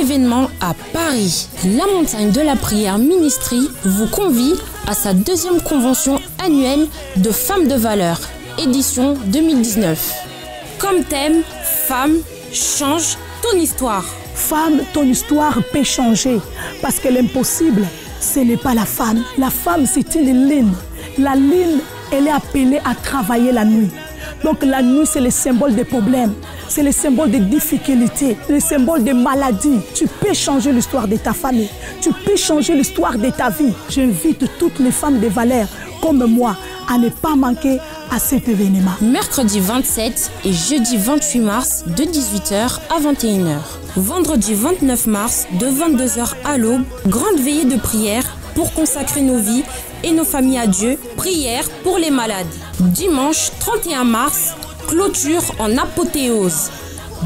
événement à Paris. La Montagne de la Prière Ministry vous convie à sa deuxième convention annuelle de Femmes de Valeur, édition 2019. Comme thème, Femme, change ton histoire. Femme, ton histoire peut changer parce que l'impossible, ce n'est pas la femme. La femme, c'est une ligne. La ligne, elle est appelée à travailler la nuit. Donc la nuit, c'est le symbole des problèmes, c'est le symbole des difficultés, le symbole des maladies. Tu peux changer l'histoire de ta famille, tu peux changer l'histoire de ta vie. J'invite toutes les femmes de valeur comme moi à ne pas manquer à cet événement. Mercredi 27 et jeudi 28 mars de 18h à 21h. Vendredi 29 mars de 22h à l'aube, grande veillée de prière pour consacrer nos vies et nos familles à Dieu, prière pour les malades. Dimanche 31 mars, clôture en apothéose,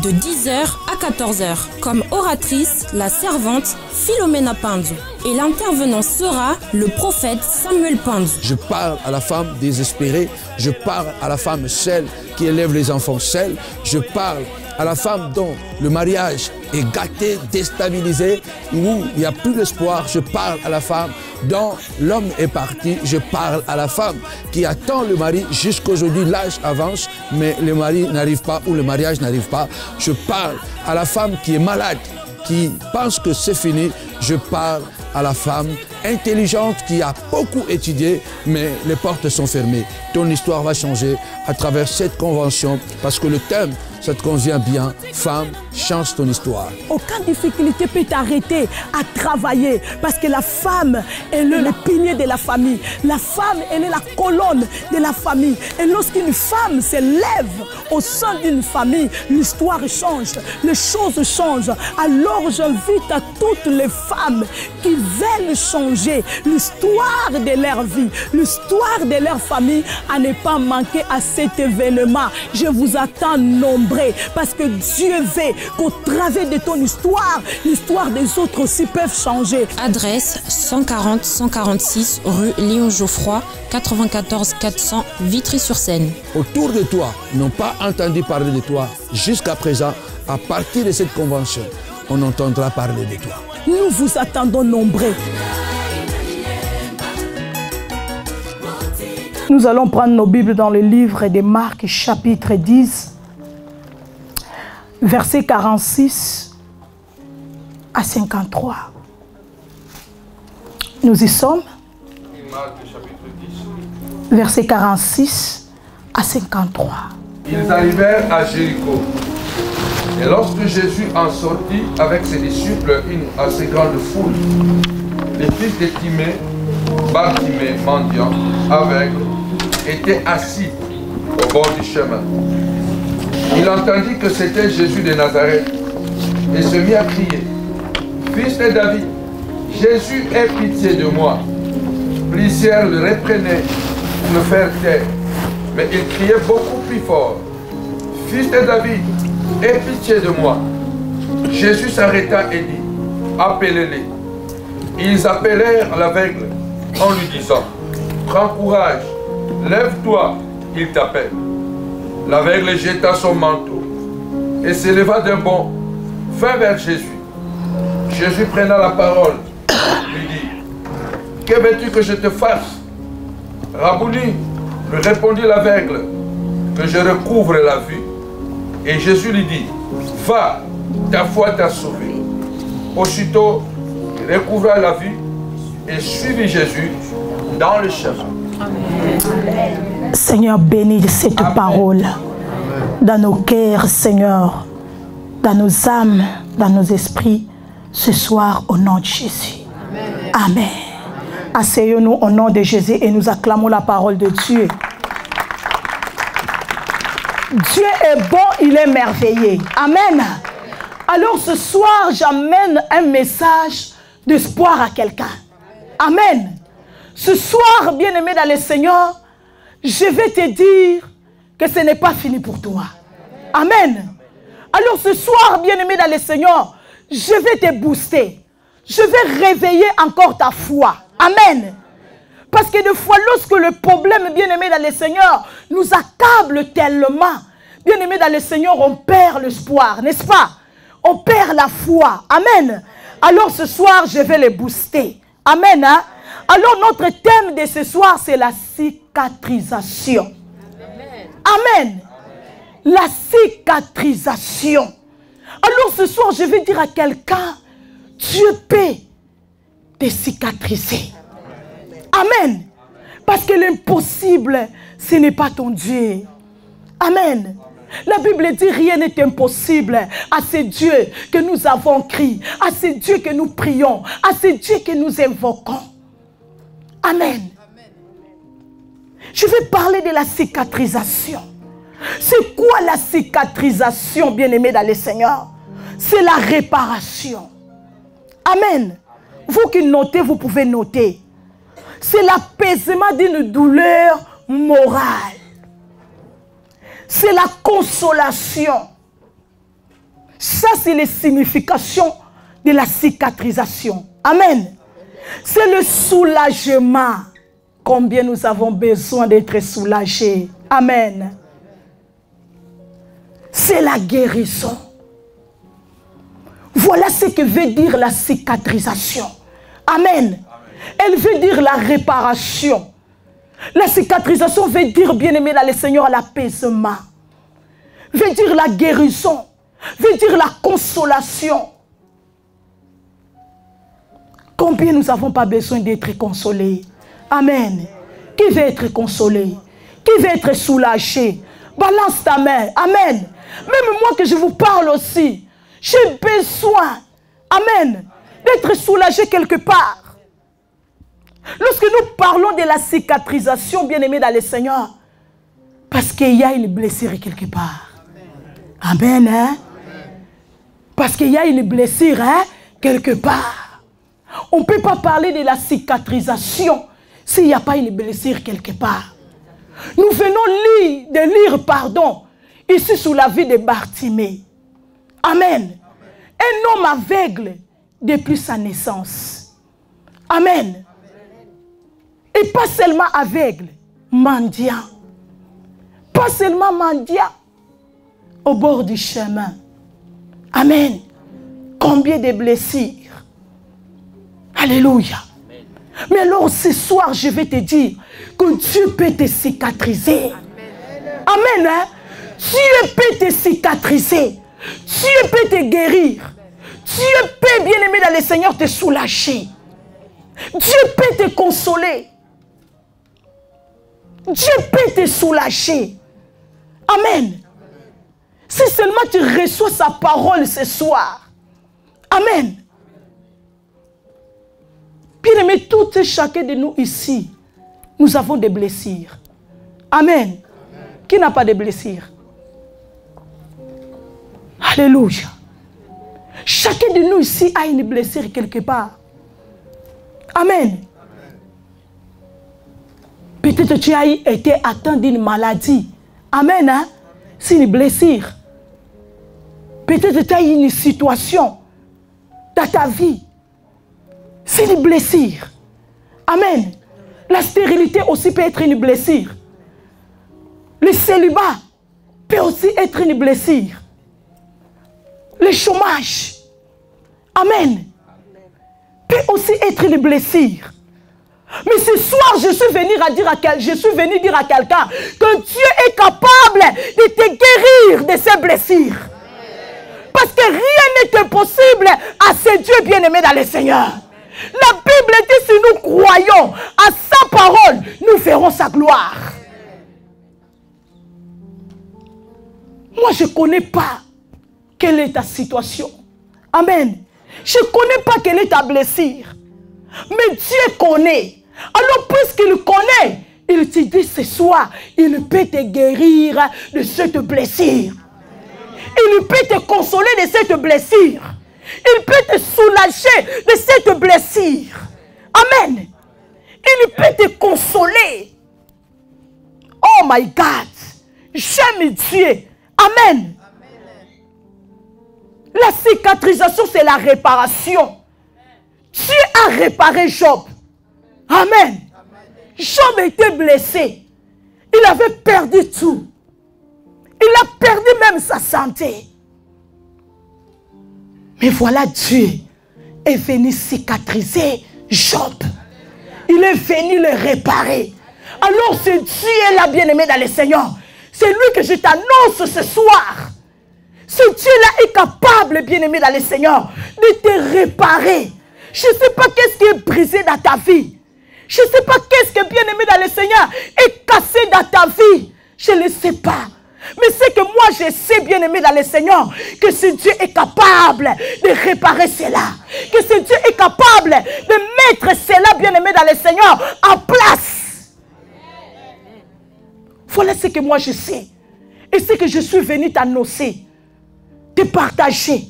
de 10h à 14h. Comme oratrice, la servante Philomena Panzo. Et l'intervenant sera le prophète Samuel Panzo. Je parle à la femme désespérée, je parle à la femme seule qui élève les enfants seuls, je parle à la femme dont le mariage est gâté, déstabilisé, où il n'y a plus d'espoir. Je parle à la femme dont l'homme est parti. Je parle à la femme qui attend le mari jusqu'aujourd'hui. L'âge avance, mais le mari n'arrive pas ou le mariage n'arrive pas. Je parle à la femme qui est malade, qui pense que c'est fini. Je parle à la femme intelligente qui a beaucoup étudié, mais les portes sont fermées. Ton histoire va changer à travers cette convention parce que le thème, ça te convient bien. Femme, change ton histoire. Aucune difficulté peut t'arrêter à travailler parce que la femme, elle est le pilier de la famille. La femme, elle est la colonne de la famille. Et lorsqu'une femme se lève au sein d'une famille, l'histoire change, les choses changent. Alors j'invite à toutes les femmes qui veulent changer l'histoire de leur vie, l'histoire de leur famille, à ne pas manquer à cet événement. Je vous attends nombreux parce que Dieu veut qu'au travers de ton histoire, l'histoire des autres aussi peuvent changer. Adresse 140-146 rue Léon Geoffroy, 94 400 Vitry-sur-Seine. Autour de toi, n'ont pas entendu parler de toi jusqu'à présent. À partir de cette convention, on entendra parler de toi. Nous vous attendons nombreux. Nous allons prendre nos Bibles dans le livre de Marc, chapitre 10, versets 46 à 53. Nous y sommes. Marc, chapitre 10. Versets 46 à 53. Ils arrivèrent à Jéricho. Et lorsque Jésus en sortit avec ses disciples, une assez grande foule, les fils de Timée, Bartimée, mendiant, aveugle, étaient assis au bord du chemin. Il entendit que c'était Jésus de Nazareth et se mit à crier, « Fils de David, Jésus, aie pitié de moi. » Plusieurs le reprenaient pour le faire taire, mais il criait beaucoup plus fort, « Fils de David, aie pitié de moi. » Jésus s'arrêta et dit, « Appelez-les. » Ils appelèrent l'aveugle en lui disant, « Prends courage, lève-toi, il t'appelle. » L'aveugle jeta son manteau et s'éleva d'un bond, vint vers Jésus. Jésus prenant la parole, lui dit, « Que veux-tu que je te fasse? » Rabouni, lui répondit l'aveugle, « Que je recouvre la vue. » Et Jésus lui dit, « Va, ta foi t'a sauvé. » Aussitôt, il recouvra la vue et suivit Jésus dans le chemin. Seigneur, bénis cette parole dans nos cœurs, Seigneur, dans nos âmes, dans nos esprits, ce soir au nom de Jésus. Amen. Asseyons-nous au nom de Jésus et nous acclamons la parole de Dieu. Dieu est bon, il est merveilleux. Amen. Alors ce soir, j'amène un message d'espoir à quelqu'un. Amen. Ce soir, bien-aimé dans le Seigneur, je vais te dire que ce n'est pas fini pour toi. Amen. Alors ce soir, bien-aimé dans le Seigneur, je vais te booster. Je vais réveiller encore ta foi. Amen. Parce que des fois, lorsque le problème, bien-aimé dans le Seigneur, nous accable tellement, bien-aimé dans le Seigneur, on perd l'espoir, n'est-ce pas? on perd la foi. Amen. Alors ce soir, je vais les booster. Amen. Hein? Alors notre thème de ce soir, c'est la cicatrisation. Amen. La cicatrisation. Alors ce soir, je vais dire à quelqu'un, Dieu peut te cicatriser. Amen. Parce que l'impossible, ce n'est pas ton Dieu. Amen. La Bible dit rien n'est impossible à ce Dieu que nous avons crié, à ce Dieu que nous prions, à ce Dieu que nous invoquons. Amen. Je vais parler de la cicatrisation. C'est quoi la cicatrisation, bien-aimés dans le Seigneur? C'est la réparation. Amen. Vous qui notez, vous pouvez noter. C'est l'apaisement d'une douleur morale. C'est la consolation. Ça, c'est les significations de la cicatrisation. Amen. C'est le soulagement. Combien nous avons besoin d'être soulagés. Amen. C'est la guérison. Voilà ce que veut dire la cicatrisation. Amen. Elle veut dire la réparation. La cicatrisation veut dire, bien-aimé dans le Seigneur, l'apaisement. Veut dire la guérison. Veut dire la consolation. Combien nous n'avons pas besoin d'être consolés? Amen. Qui veut être consolé? Qui veut être soulagé? Balance ta main. Amen. Même moi que je vous parle aussi, j'ai besoin, amen, d'être soulagé quelque part. Lorsque nous parlons de la cicatrisation, bien-aimés dans le Seigneur, parce qu'il y a une blessure quelque part. Amen. Hein? Parce qu'il y a une blessure quelque part. On ne peut pas parler de la cicatrisation s'il n'y a pas une blessure quelque part. Nous venons de lire, ici sous la vie de Bartimée. Amen. Un homme aveugle depuis sa naissance. Amen. Et pas seulement aveugle, mendiant. Pas seulement mendiant au bord du chemin. Amen. Combien de blessures. Alléluia. Mais alors ce soir, je vais te dire que Dieu peut te cicatriser. Amen. Hein? Dieu peut te cicatriser. Dieu peut te guérir. Dieu peut, bien-aimé dans le Seigneur, te soulager. Dieu peut te consoler. Dieu peut te soulager. Amen. Si seulement tu reçois sa parole ce soir. Amen. Bien-aimé, tout et chacun de nous ici, nous avons des blessures. Amen. Qui n'a pas de blessures? Alléluia. Chacun de nous ici a une blessure quelque part. Amen. Peut-être que tu as été atteint d'une maladie. Amen. Hein? C'est une blessure. Peut-être que tu as eu une situation dans ta vie. C'est une blessure. Amen. La stérilité aussi peut être une blessure. Le célibat peut aussi être une blessure. Le chômage. Amen. Peut aussi être une blessure. Mais ce soir, je suis venu dire à quelqu'un que Dieu est capable de te guérir de ces blessures. Parce que rien n'est impossible à ce Dieu bien-aimé dans le Seigneur. La Bible dit, si nous croyons à sa parole, nous verrons sa gloire. Moi, je ne connais pas quelle est ta situation. Amen. Je ne connais pas quelle est ta blessure. Mais Dieu connaît. Alors, puisqu'il connaît, il te dit ce soir, il peut te guérir de cette blessure. Il peut te consoler de cette blessure. Il peut te soulager de cette blessure. Amen. Il peut te consoler. Oh my God. J'aime Dieu. Amen. La cicatrisation, c'est la réparation. Dieu a réparé Job. Amen. Job était blessé. Il avait perdu tout. Il a perdu même sa santé. Mais voilà, Dieu est venu cicatriser Job. Il est venu le réparer. Alors ce Dieu-là, bien-aimé dans le Seigneur, c'est lui que je t'annonce ce soir. Ce Dieu-là est capable, bien-aimé dans le Seigneur, de te réparer. Je ne sais pas qu'est-ce qui est brisé dans ta vie. Je ne sais pas qu'est-ce que, bien-aimé dans le Seigneur, est cassé dans ta vie. Je ne le sais pas. Mais c'est que moi, je sais, bien-aimé dans le Seigneur, que ce Dieu est capable de réparer cela. Que ce Dieu est capable de mettre cela, bien-aimé dans le Seigneur, en place. Voilà ce que moi, je sais. Et ce que je suis venu t'annoncer, te partager,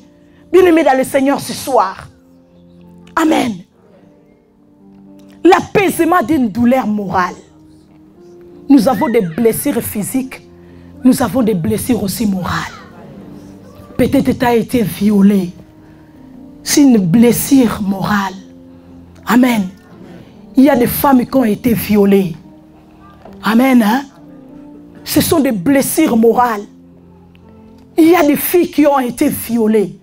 bien-aimé dans le Seigneur, ce soir. Amen. L'apaisement d'une douleur morale. Nous avons des blessures physiques. Nous avons des blessures aussi morales. Peut-être que tu as été violé. C'est une blessure morale. Amen. Il y a des femmes qui ont été violées. Amen. Hein? Ce sont des blessures morales. Il y a des filles qui ont été violées,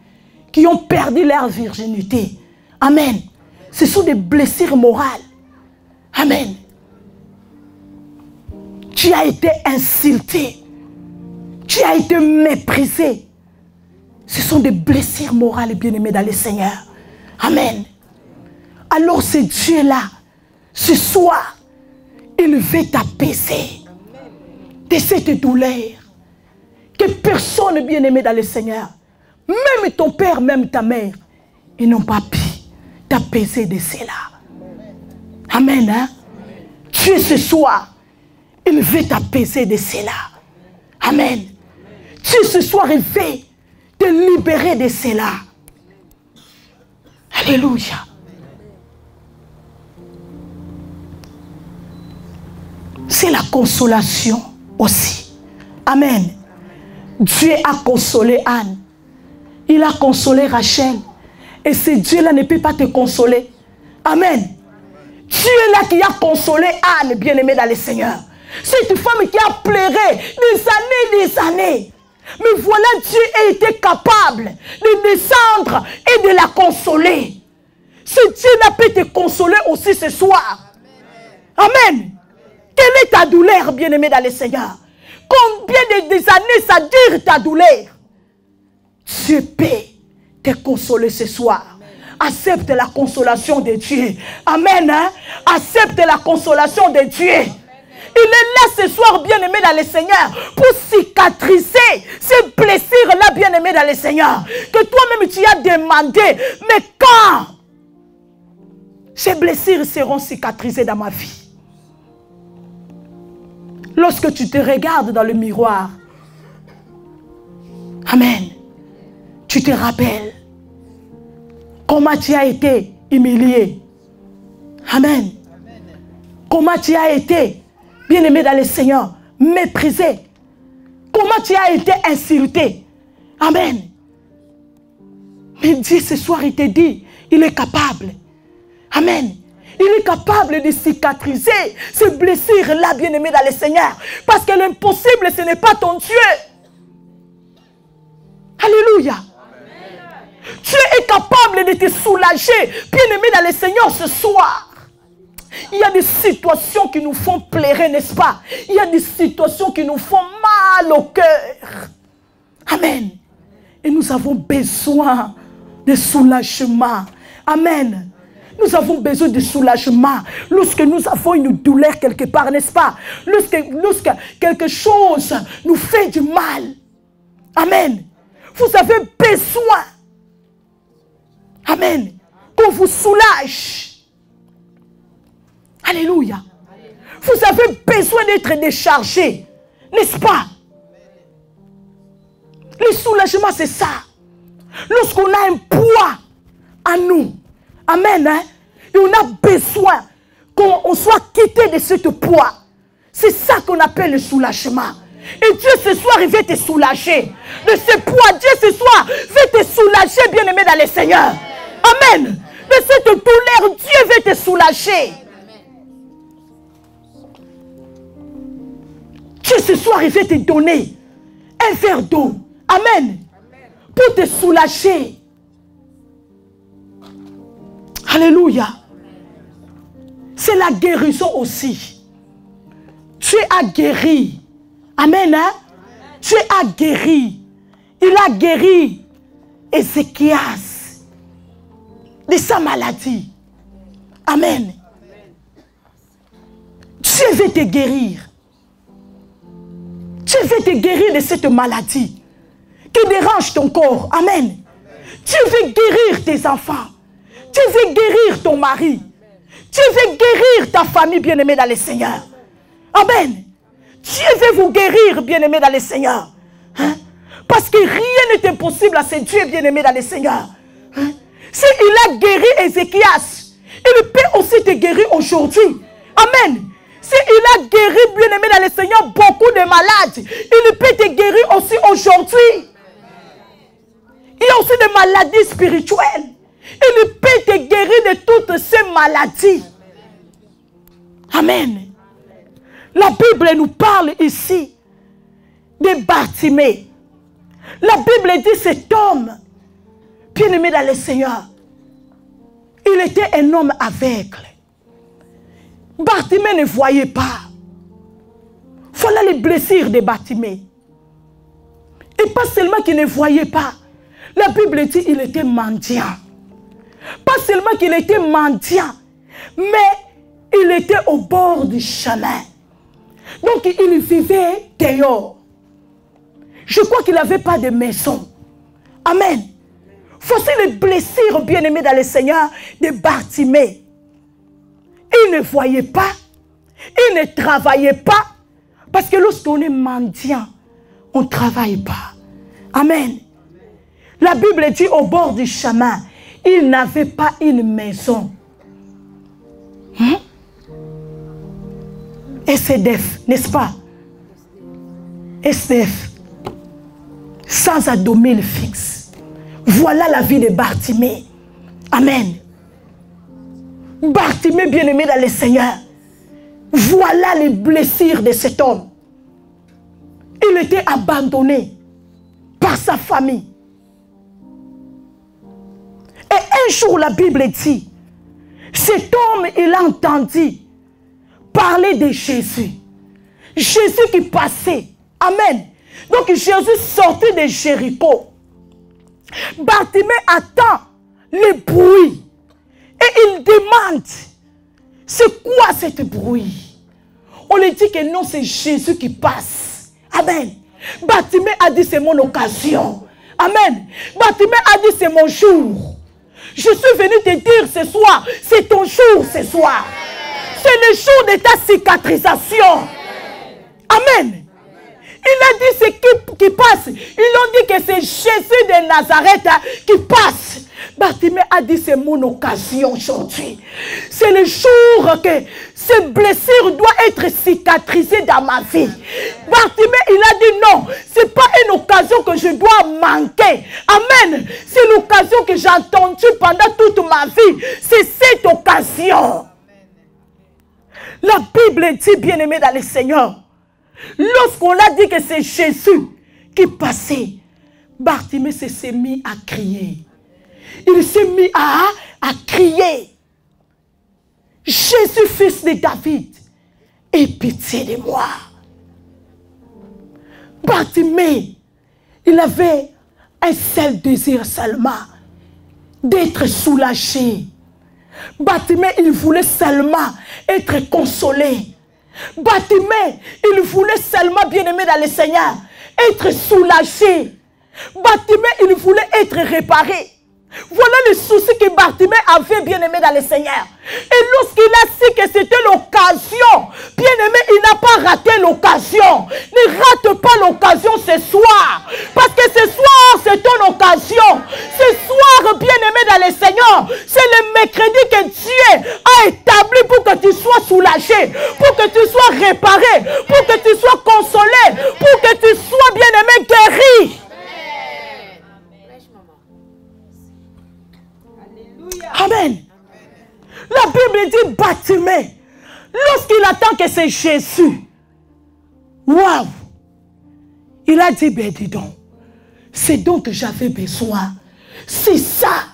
qui ont perdu leur virginité. Amen. Ce sont des blessures morales. Amen. Tu as été insulté. Tu as été méprisé. Ce sont des blessures morales, bien-aimés dans le Seigneur. Amen. Alors ce Dieu-là, ce soir, il veut t'apaiser de cette douleur. Que personne, bien-aimé dans le Seigneur, même ton père, même ta mère, ils n'ont pas pu t'apaiser de cela. Amen. Hein? Dieu, ce soir, il veut t'apaiser de cela. Amen. Dieu, ce soir, il veut te libérer de cela. Alléluia. C'est la consolation aussi. Amen. Dieu a consolé Anne. Il a consolé Rachel. Et ce Dieu-là ne peut pas te consoler. Amen. Dieu est là qui a consolé Anne, bien-aimée dans le Seigneur. Cette femme qui a pleuré des années. Mais voilà, Dieu a été capable de descendre et de la consoler. Ce Dieu-là peut te consoler aussi ce soir. Amen. Quelle est ta douleur, bien-aimée dans le Seigneur? Combien des années ça dure ta douleur? Dieu peut te consoler ce soir. Accepte la consolation de Dieu. Amen. Hein? Accepte la consolation de Dieu. Il est là ce soir, bien-aimé dans le Seigneur, pour cicatriser ces blessures-là, bien-aimé dans le Seigneur. Que toi-même tu as demandé. Mais quand ces blessures seront cicatrisées dans ma vie? Lorsque tu te regardes dans le miroir. Amen. Tu te rappelles comment tu as été humilié. Amen. Comment tu as été, bien-aimé dans le Seigneur, méprisé. Comment tu as été insulté. Amen. Mais Dieu ce soir il te dit, il est capable. Amen. Il est capable de cicatriser ces blessures-là, bien-aimé dans le Seigneur. Parce que l'impossible, ce n'est pas ton Dieu. Alléluia. Dieu est capable de te soulager, bien-aimé dans le Seigneur, ce soir. Il y a des situations qui nous font pleurer, n'est-ce pas? Il y a des situations qui nous font mal au cœur. Amen. Et nous avons besoin de soulagement. Amen. Nous avons besoin de soulagement lorsque nous avons une douleur quelque part, n'est-ce pas? Lorsque quelque chose nous fait du mal. Amen. Vous avez besoin. Amen. Qu'on vous soulage. Alléluia. Vous avez besoin d'être déchargé. N'est-ce pas? Le soulagement, c'est ça. Lorsqu'on a un poids à nous. Amen. Hein? Et on a besoin qu'on soit quitté de ce poids. C'est ça qu'on appelle le soulagement. Et Dieu ce soir, il veut te soulager. De ce poids, Dieu ce soir veut te soulager, bien-aimé dans le Seigneur. Amen. De cette douleur, Dieu veut te soulager. Dieu ce soir, il veut te donner un verre d'eau. Amen. Pour te soulager. Alléluia. C'est la guérison aussi. Tu as guéri. Amen. Hein? Tu as guéri. Il a guéri Ézéchias de sa maladie. Amen. Dieu veut te guérir. Dieu veut te guérir de cette maladie qui dérange ton corps. Amen. Dieu veut guérir tes enfants. Dieu veut guérir ton mari. Dieu veut guérir ta famille, bien-aimée dans le Seigneur. Amen. Dieu veut vous guérir, bien-aimés dans le Seigneur. Hein? Parce que rien n'est impossible à ce Dieu, bien-aimé dans le Seigneur. Hein? S'il a guéri Ézéchias, il peut aussi te guérir aujourd'hui. Amen. S'il a guéri, bien-aimé dans le Seigneur, beaucoup de malades, il peut te guérir aussi aujourd'hui. Il y a aussi des maladies spirituelles. Il peut te guérir de toutes ces maladies. Amen. La Bible nous parle ici de Bartimée. La Bible dit cet homme, bien-aimé dans le Seigneur, il était un homme aveugle. Bartimée ne voyait pas. Voilà les blessures de Bartimée. Et pas seulement qu'il ne voyait pas. La Bible dit qu'il était mendiant. Pas seulement qu'il était mendiant, mais il était au bord du chemin. Donc il vivait dehors. Je crois qu'il n'avait pas de maison. Amen. Voici les blessures, bien-aimés dans le Seigneur, de Bartimée. Il ne voyait pas. Il ne travaillait pas. Parce que lorsqu'on est mendiant, on ne travaille pas. Amen. La Bible dit au bord du chemin, il n'avait pas une maison. SDF, n'est-ce pas? SDF. Sans un domicile fixe. Voilà la vie de Bartimée. Amen. Bartimée, bien-aimé dans le Seigneur. Voilà les blessures de cet homme. Il était abandonné par sa famille. Et un jour, la Bible dit, cet homme, il a entendu parler de Jésus. Jésus qui passait. Amen. Donc Jésus sortait de Jéricho. Bartimée attend le bruit. Et il demande, c'est quoi ce bruit? On lui dit que non, c'est Jésus qui passe. Amen. Bartimée a dit, c'est mon occasion. Amen. Bartimée a dit, c'est mon jour. Je suis venu te dire ce soir, c'est ton jour ce soir. C'est le jour de ta cicatrisation. Amen. Il a dit ce qui passe. Ils ont dit que c'est Jésus de Nazareth qui passe. Bartimée a dit c'est mon occasion aujourd'hui. C'est le jour que ces blessures doivent être cicatrisées dans ma vie. Bartimée, il a dit non, ce n'est pas une occasion que je dois manquer. Amen. C'est l'occasion que j'ai entendue pendant toute ma vie. C'est cette occasion. La Bible dit, bien-aimé dans le Seigneur, lorsqu'on a dit que c'est Jésus qui passait, Bartimée s'est mis à crier. Il s'est mis à crier. Jésus, fils de David, aie pitié de moi. Bartimée, il avait un seul désir seulement, d'être soulagé. Bartimée, il voulait seulement être consolé. Bartimée, il voulait seulement, bien-aimé dans le Seigneur, être soulagé. Bartimée, il voulait être réparé. Voilà le souci que Bartimée avait, bien-aimé dans le Seigneur. Et lorsqu'il a su que c'était l'occasion, bien-aimé, il n'a pas raté l'occasion. Ne rate pas l'occasion ce soir. Parce que ce soir, c'est ton occasion. Ce soir, bien-aimé dans le Seigneur, c'est le mercredi que Dieu a établi pour que tu sois soulagé, pour que tu sois réparé, pour que tu sois consolé, pour que tu sois, bien-aimé, guéri. Amen. La Bible dit Bartimée, lorsqu'il attend que c'est Jésus, waouh, il a dit, ben dis donc, c'est donc que j'avais besoin. C'est ça.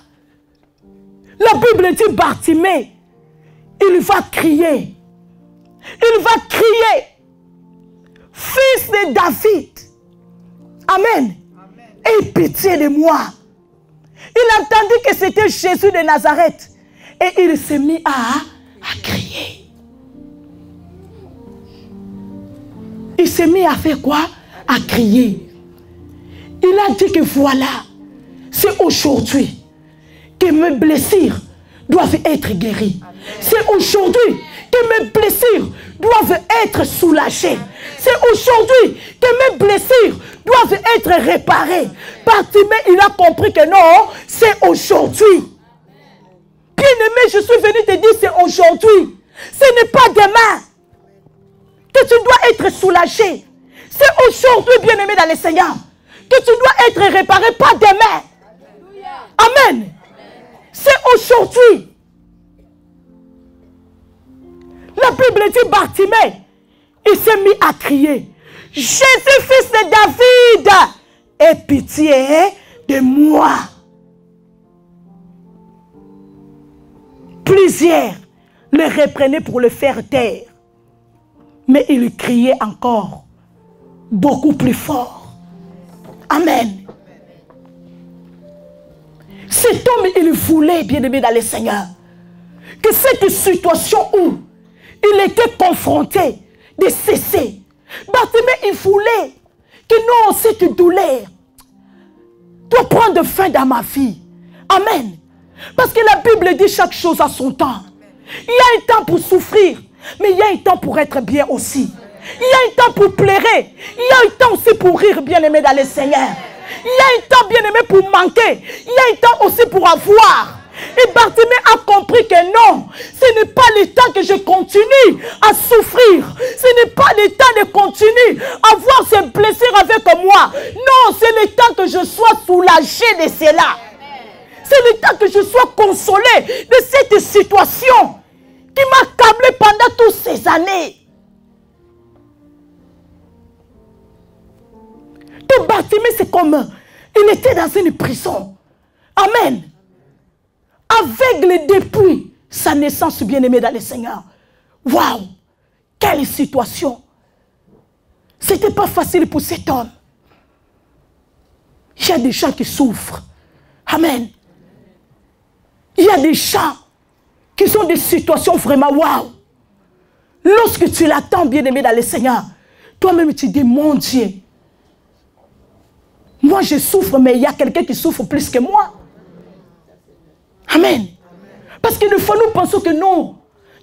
La Bible dit Bartimée, il va crier. Il va crier. Fils de David. Amen. Aie pitié de moi. Il entendit que c'était Jésus de Nazareth. Et il s'est mis à crier. Il s'est mis à faire quoi? À crier. Il a dit que voilà, c'est aujourd'hui que mes blessures doivent être guéries. C'est aujourd'hui que mes blessures doivent être soulagées. C'est aujourd'hui que mes blessures doivent être réparées. Bartimée, il a compris que non, c'est aujourd'hui. Bien-aimé, je suis venu te dire c'est aujourd'hui. Ce n'est pas demain que tu dois être soulagé. C'est aujourd'hui, bien-aimé dans le Seigneur, que tu dois être réparé, pas demain. Amen. C'est aujourd'hui. La Bible dit Bartimée, il s'est mis à crier. Jésus, fils de David, aie pitié de moi. Plusieurs le reprenaient pour le faire taire. Mais il criait encore beaucoup plus fort. Amen. Cet homme, il voulait, bien-aimé dans le Seigneur, que cette situation où il était confronté de cesser. Bartimée, il voulait que non, cette douleur doit prendre fin dans ma vie. Amen. Parce que la Bible dit chaque chose à son temps. Il y a un temps pour souffrir, mais il y a un temps pour être bien aussi. Il y a un temps pour pleurer. Il y a un temps aussi pour rire, bien-aimé dans le Seigneur. Il y a un temps, bien-aimé, pour manquer. Il y a un temps aussi pour avoir. Et Bartimée a compris que non, ce n'est pas le temps que je continue à souffrir. Ce n'est pas le temps de continuer à voir ces blessures avec moi. Non, c'est le temps que je sois soulagé de cela. C'est le temps que je sois consolé de cette situation qui m'a accablé pendant toutes ces années. Donc Bartimée, c'est comme il était dans une prison. Amen. Aveugle depuis sa naissance, bien-aimé dans le Seigneur. Waouh! Quelle situation! C'était pas facile pour cet homme. Il y a des gens qui souffrent. Amen. Il y a des gens qui sont des situations vraiment waouh. Lorsque tu l'attends, bien-aimé dans le Seigneur, toi-même tu dis, mon Dieu, moi je souffre, mais il y a quelqu'un qui souffre plus que moi. Amen. Parce que des fois nous pensons que non,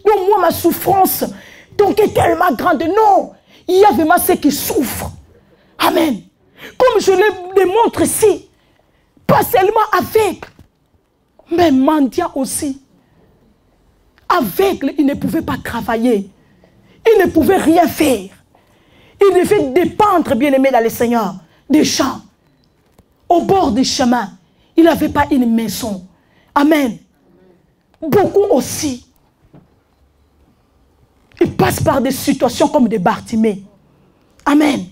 moi ma souffrance donc est tellement grande. Non, il y a vraiment ceux qui souffrent. Amen. Comme je le démontre ici, pas seulement aveugle, mais mendiant aussi. Aveugle, il ne pouvait pas travailler. Il ne pouvait rien faire. Il devait dépendre, bien-aimé dans le Seigneur, des gens. Au bord du chemin, il n'avait pas une maison. Amen. Beaucoup aussi. Ils passent par des situations comme des Bartimée. Amen.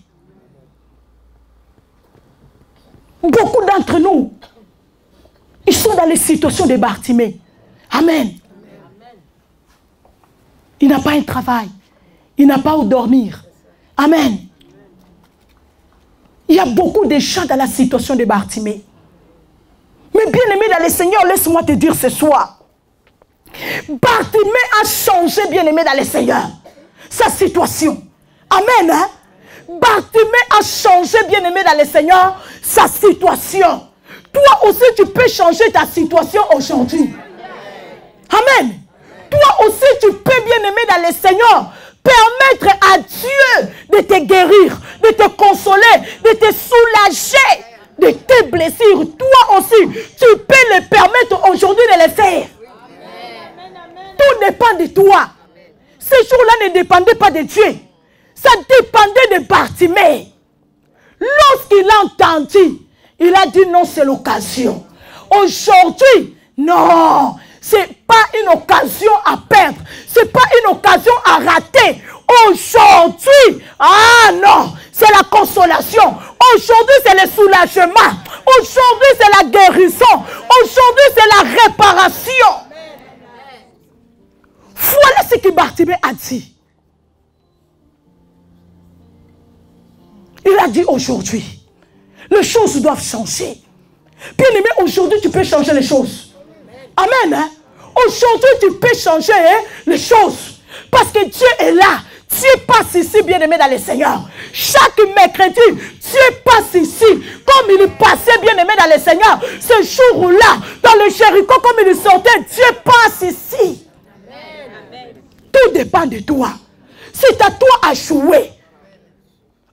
Beaucoup d'entre nous, ils sont dans les situations de Bartimée. Amen. Il n'a pas un travail. Il n'a pas où dormir. Amen. Il y a beaucoup de gens dans la situation de Bartimée. Mais bien aimé dans le Seigneur, laisse-moi te dire ce soir. Bartimée a changé, bien aimé dans le Seigneur, sa situation. Amen. Hein? Bartimée a changé, bien aimé dans le Seigneur, sa situation. Toi aussi, tu peux changer ta situation aujourd'hui. Amen. Toi aussi, tu peux, bien aimé dans le Seigneur, permettre à Dieu de te guérir, de te consoler, de te soulager de tes blessures. Toi aussi, tu peux le permettre aujourd'hui de le faire. Tout dépend de toi. Ce jour-là ne dépendait pas de Dieu. Ça dépendait de Bartimée. Lorsqu'il a entendu, il a dit non, c'est l'occasion. Aujourd'hui, non, c'est pas une occasion à perdre. C'est pas une occasion à rater. Aujourd'hui, ah non, c'est la consolation. Aujourd'hui, c'est le soulagement. Aujourd'hui, c'est la guérison. Aujourd'hui, c'est la réparation. ce que Bartimée a dit. Il a dit aujourd'hui, les choses doivent changer. Bien aimé, aujourd'hui tu peux changer les choses. Amen. Hein? Aujourd'hui tu peux changer les choses. Parce que Dieu est là. Dieu passe ici, bien aimé dans le Seigneur. Chaque mercredi, Dieu passe ici. Comme il passait, bien aimé dans le Seigneur. Ce jour-là, dans le Jéricho, comme il sortait, Dieu passe ici. Amen. Tout dépend de toi. C'est à toi à jouer.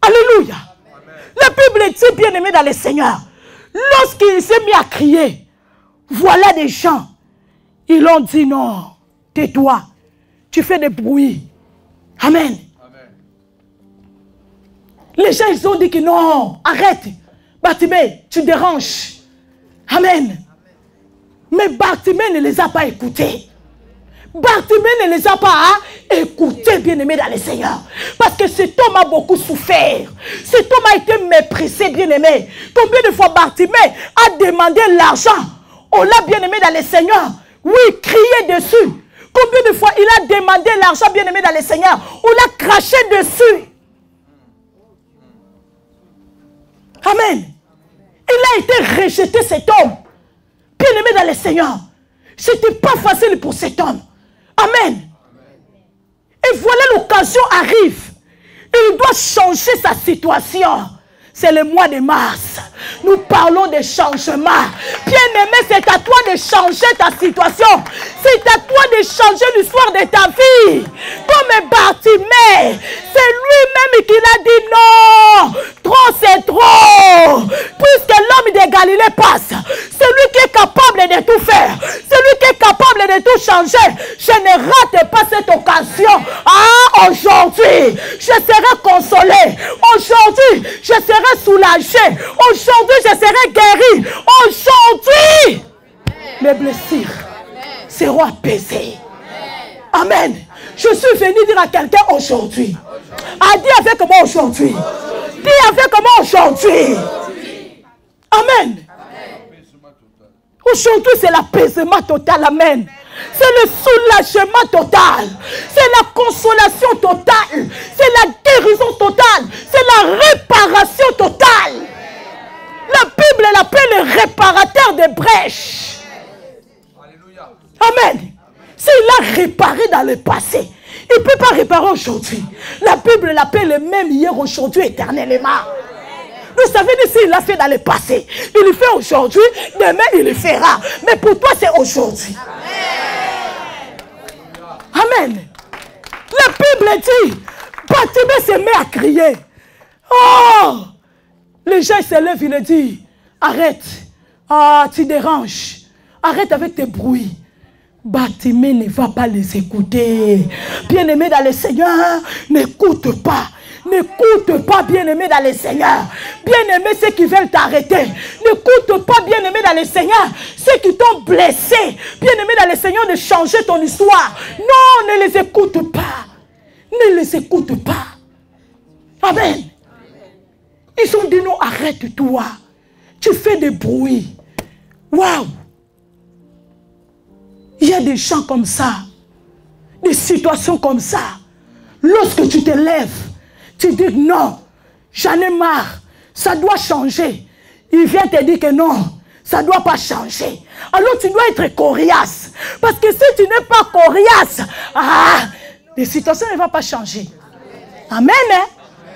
Alléluia. Amen. La Bible dit, bien aimé dans le Seigneur, lorsqu'il s'est mis à crier, voilà des gens. Ils ont dit non, tais-toi, tu fais des bruits. Amen. Amen. Les gens, ils ont dit que non, arrête. Bartimée, tu déranges. Amen. Mais Bartimée ne les a pas écoutés. Bartimée ne les a pas écoutés, bien-aimés dans le Seigneur. Parce que cet homme a beaucoup souffert. Cet homme a été méprisé, bien-aimé. Combien de fois Bartimée a demandé l'argent? On l'a, bien-aimé dans le Seigneur. Oui, crié dessus. Combien de fois il a demandé l'argent, bien-aimé dans le Seigneur? On l'a craché dessus. Amen. Il a été rejeté, cet homme. Bien-aimé dans le Seigneur. Ce n'était pas facile pour cet homme. Amen. Et voilà, l'occasion arrive. Il doit changer sa situation. C'est le mois de mars. Nous parlons de changement. Bien-aimé, c'est à toi de changer ta situation. C'est à toi de changer l'histoire de ta vie. Comme Bartimée, c'est lui-même qui l'a dit non. Trop, c'est trop. Puisque l'homme de Galilée passe, c'est lui qui est capable de tout faire. C'est lui qui est capable de tout changer. Je ne rate pas cette occasion. Ah, aujourd'hui, je serai consolé. Aujourd'hui, je serai soulagé. Aujourd'hui, je serai guéri. Aujourd'hui, mes blessures seront apaisées. Amen. Je suis venu dire à quelqu'un aujourd'hui. Dis avec moi aujourd'hui. Dis avec moi aujourd'hui. Amen. Aujourd'hui, c'est l'apaisement total. Amen. C'est le soulagement total. C'est la consolation totale. C'est la guérison totale. C'est la réparation totale. La Bible l'appelle le réparateur des brèches. Amen. S'il a réparé dans le passé, il ne peut pas réparer aujourd'hui. La Bible l'appelle le même hier, aujourd'hui, éternellement. Vous savez, s'il l'a fait dans le passé, il le fait aujourd'hui, demain il le fera. Mais pour toi, c'est aujourd'hui. Amen. La Bible dit, Bartimée se met à crier. Oh! Les gens se lèvent, il dit, arrête. Ah, tu déranges. Arrête avec tes bruits. Bartimée ne va pas les écouter. Bien-aimé dans le Seigneur, n'écoute pas. N'écoute pas, bien-aimé dans le Seigneur. Bien-aimé, ceux qui veulent t'arrêter. N'écoute pas, bien-aimé dans le Seigneur, ceux qui t'ont blessé. Bien-aimé dans le Seigneur, de changer ton histoire. Non, ne les écoute pas. Ne les écoute pas. Amen. Ils ont dit non, arrête-toi. Tu fais des bruits. Waouh. Il y a des gens comme ça. Des situations comme ça. Lorsque tu te lèves, tu dis non, j'en ai marre, ça doit changer. Il vient te dire que non, ça ne doit pas changer. Alors tu dois être coriace. Parce que si tu n'es pas coriace, les situations ne vont pas changer. Amen. Hein?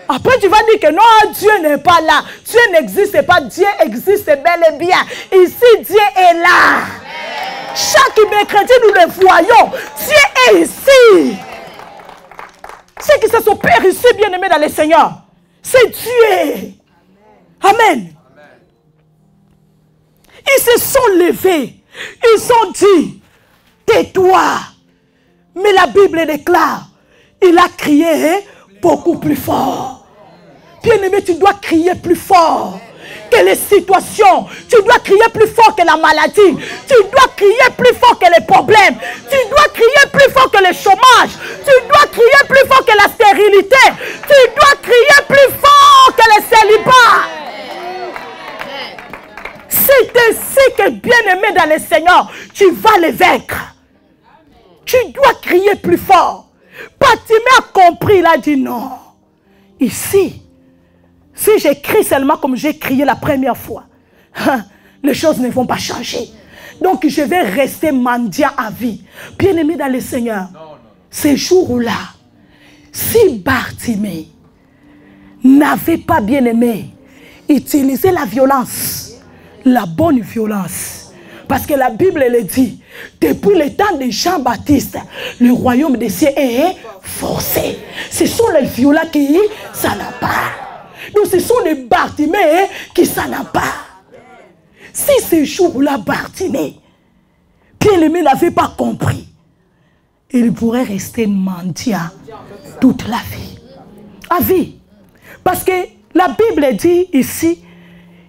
Après tu vas dire que non, Dieu n'est pas là. Dieu n'existe pas, Dieu existe bel et bien. Ici, Dieu est là. Chaque mercredi, nous le voyons. Dieu est ici. Ceux qui se sont périssés, bien-aimés dans le Seigneur, c'est Dieu. Amen. Ils se sont levés. Ils ont dit, tais-toi. Mais la Bible déclare, il a crié beaucoup plus fort. Bien-aimé, tu dois crier plus fort que les situations. Tu dois crier plus fort que la maladie. Tu dois crier plus fort que les problèmes. Tu dois crier plus fort que le chômage. Tu dois crier plus fort que la stérilité. Tu dois crier plus fort que le célibat. C'est ainsi que, bien-aimé dans le Seigneur, tu vas les vaincre. Tu dois crié plus fort. Bartimée a compris, il a dit non. Ici, si j'ai crié seulement comme j'ai crié la première fois, les choses ne vont pas changer. Donc je vais rester mendiant à vie. Bien-aimé dans le Seigneur, ces jours-là, si Bartimée n'avait pas bien-aimé utilisé la violence, la bonne violence, parce que la Bible le dit, depuis le temps de Jean-Baptiste, le royaume des cieux est forcé. Ce sont les violents qui s'en emparent. Donc ce sont les Bartimée qui s'en emparent. Si ce jour-là, Bartimée, bien-aimé, n'avait pas compris, il pourrait rester mendiant toute la vie. À vie. Parce que la Bible dit ici,